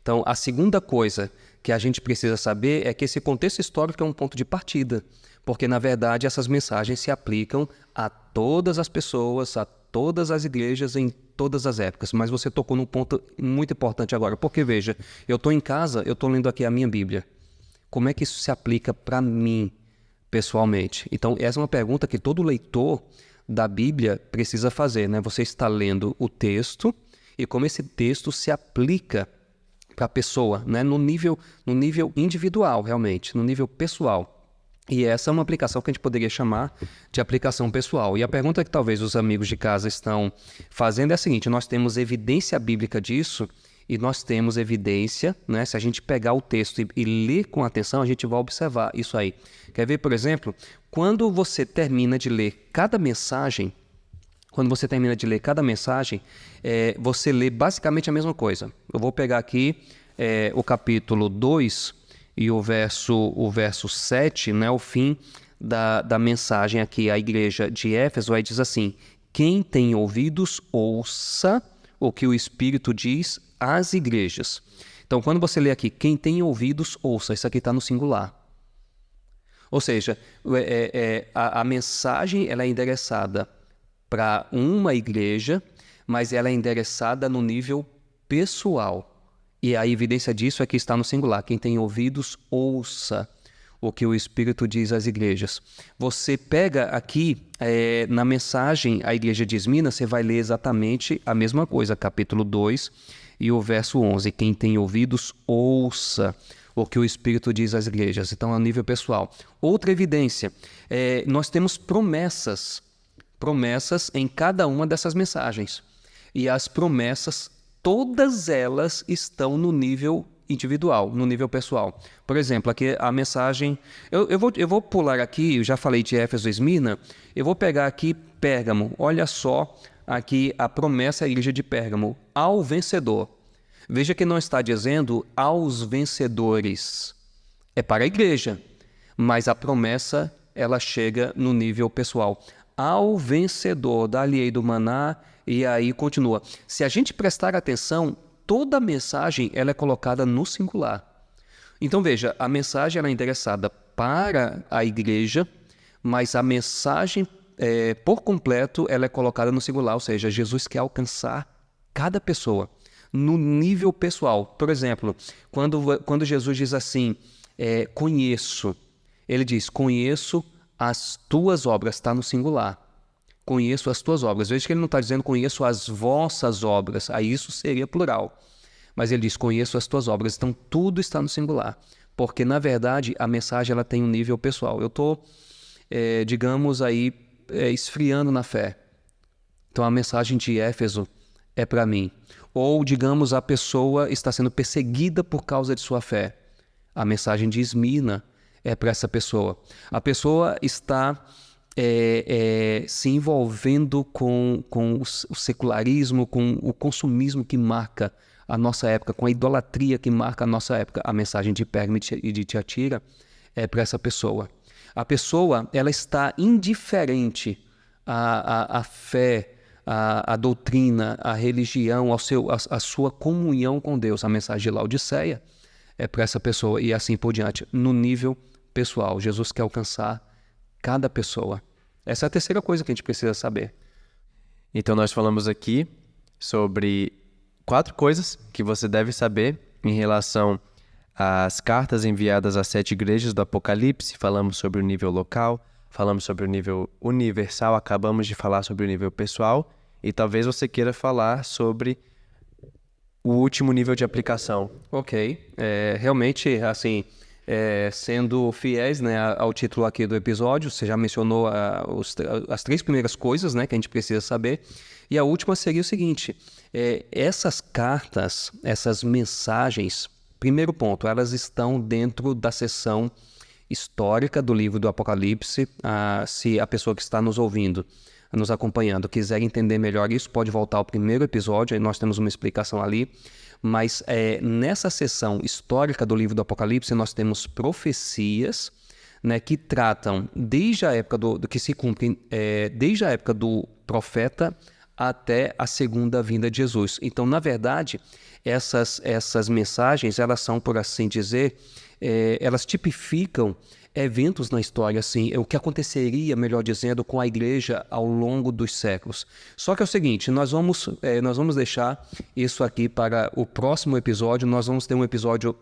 Então, a segunda coisa que a gente precisa saber é que esse contexto histórico é um ponto de partida, porque, na verdade, essas mensagens se aplicam a todas as pessoas, a todas as igrejas, em todas as épocas. Mas você tocou num ponto muito importante agora, porque, veja, eu estou em casa, eu estou lendo aqui a minha Bíblia. Como é que isso se aplica para mim, pessoalmente? Então, essa é uma pergunta que todo leitor da Bíblia precisa fazer, né? Você está lendo o texto e como esse texto se aplica para a pessoa, né? No nível individual, realmente, no nível pessoal. E essa é uma aplicação que a gente poderia chamar de aplicação pessoal. E a pergunta que talvez os amigos de casa estão fazendo é a seguinte: nós temos evidência bíblica disso e nós temos evidência, né? Se a gente pegar o texto e ler com atenção, a gente vai observar isso aí. Quer ver, por exemplo, quando você termina de ler cada mensagem, você lê basicamente a mesma coisa. Eu vou pegar aqui o capítulo 2 e o verso 7, né, o fim da mensagem aqui à igreja de Éfeso, aí diz assim: quem tem ouvidos, ouça o que o Espírito diz às igrejas. Então, quando você lê aqui, quem tem ouvidos, ouça, isso aqui está no singular. Ou seja, a mensagem ela é endereçada para uma igreja, mas ela é endereçada no nível pessoal. E a evidência disso é que está no singular. Quem tem ouvidos, ouça o que o Espírito diz às igrejas. Você pega aqui, na mensagem à igreja de Esmina, você vai ler exatamente a mesma coisa, capítulo 2 e o verso 11. Quem tem ouvidos, ouça o que o Espírito diz às igrejas. Então, é um nível pessoal. Outra evidência, nós temos promessas em cada uma dessas mensagens. E as promessas, todas elas estão no nível individual, no nível pessoal. Por exemplo, aqui a mensagem... Eu vou pular aqui, eu já falei de Éfeso e Esmina, eu vou pegar aqui Pérgamo. Olha só aqui a promessa à igreja de Pérgamo, ao vencedor. Veja que não está dizendo aos vencedores, é para a igreja, mas a promessa ela chega no nível pessoal. Ao vencedor, dá-lhe-ei do maná, e aí continua. Se a gente prestar atenção, toda a mensagem ela é colocada no singular. Então veja, a mensagem ela é endereçada para a igreja, mas a mensagem por completo ela é colocada no singular, ou seja, Jesus quer alcançar cada pessoa no nível pessoal. Por exemplo, quando Jesus diz assim, conheço, ele diz, conheço as tuas obras, está no singular. Conheço as tuas obras. Veja que ele não está dizendo conheço as vossas obras, aí isso seria plural. Mas ele diz conheço as tuas obras, então tudo está no singular. Porque, na verdade, a mensagem ela tem um nível pessoal. Eu estou, digamos aí, esfriando na fé. Então a mensagem de Éfeso é para mim. Ou, digamos, a pessoa está sendo perseguida por causa de sua fé. A mensagem de Esmina é para essa pessoa. A pessoa está se envolvendo com o secularismo, com o consumismo que marca a nossa época, com a idolatria que marca a nossa época. A mensagem de Pérgamo e de Tiatira é para essa pessoa. A pessoa ela está indiferente à fé, à doutrina, à religião, à sua comunhão com Deus. A mensagem de Laodiceia é para essa pessoa e assim por diante, no nível pessoal. Jesus quer alcançar cada pessoa. Essa é a terceira coisa que a gente precisa saber. Então nós falamos aqui sobre 4 coisas que você deve saber em relação às cartas enviadas às 7 igrejas do Apocalipse. Falamos sobre o nível local, falamos sobre o nível universal, acabamos de falar sobre o nível pessoal e talvez você queira falar sobre o último nível de aplicação. Ok, realmente, assim, sendo fiéis, né, ao título aqui do episódio, você já mencionou as 3 primeiras coisas, né, que a gente precisa saber, e a última seria o seguinte, essas cartas, essas mensagens, primeiro ponto, elas estão dentro da seção histórica do livro do Apocalipse. Se a pessoa que está nos ouvindo nos acompanhando, quiser entender melhor isso, pode voltar ao primeiro episódio, aí nós temos uma explicação ali. Mas nessa seção histórica do livro do Apocalipse, nós temos profecias, né, que tratam desde a época do que se cumprem, desde a época do profeta até a segunda vinda de Jesus. Então, na verdade, essas mensagens, elas são, por assim dizer, elas tipificam eventos na história, assim, o que aconteceria, melhor dizendo, com a igreja ao longo dos séculos. Só que é o seguinte, nós vamos deixar isso aqui para o próximo episódio, nós vamos ter um episódio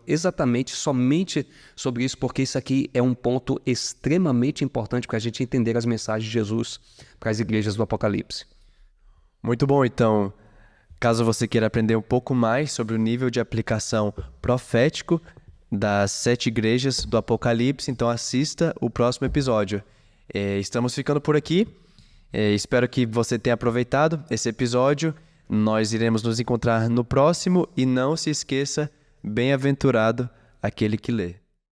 somente sobre isso, porque isso aqui é um ponto extremamente importante para a gente entender as mensagens de Jesus para as igrejas do Apocalipse. Muito bom, então, caso você queira aprender um pouco mais sobre o nível de aplicação profético das 7 igrejas do Apocalipse, então assista o próximo episódio. Estamos ficando por aqui. Espero que você tenha aproveitado esse episódio. Nós iremos nos encontrar no próximo e não se esqueça, bem-aventurado aquele que lê.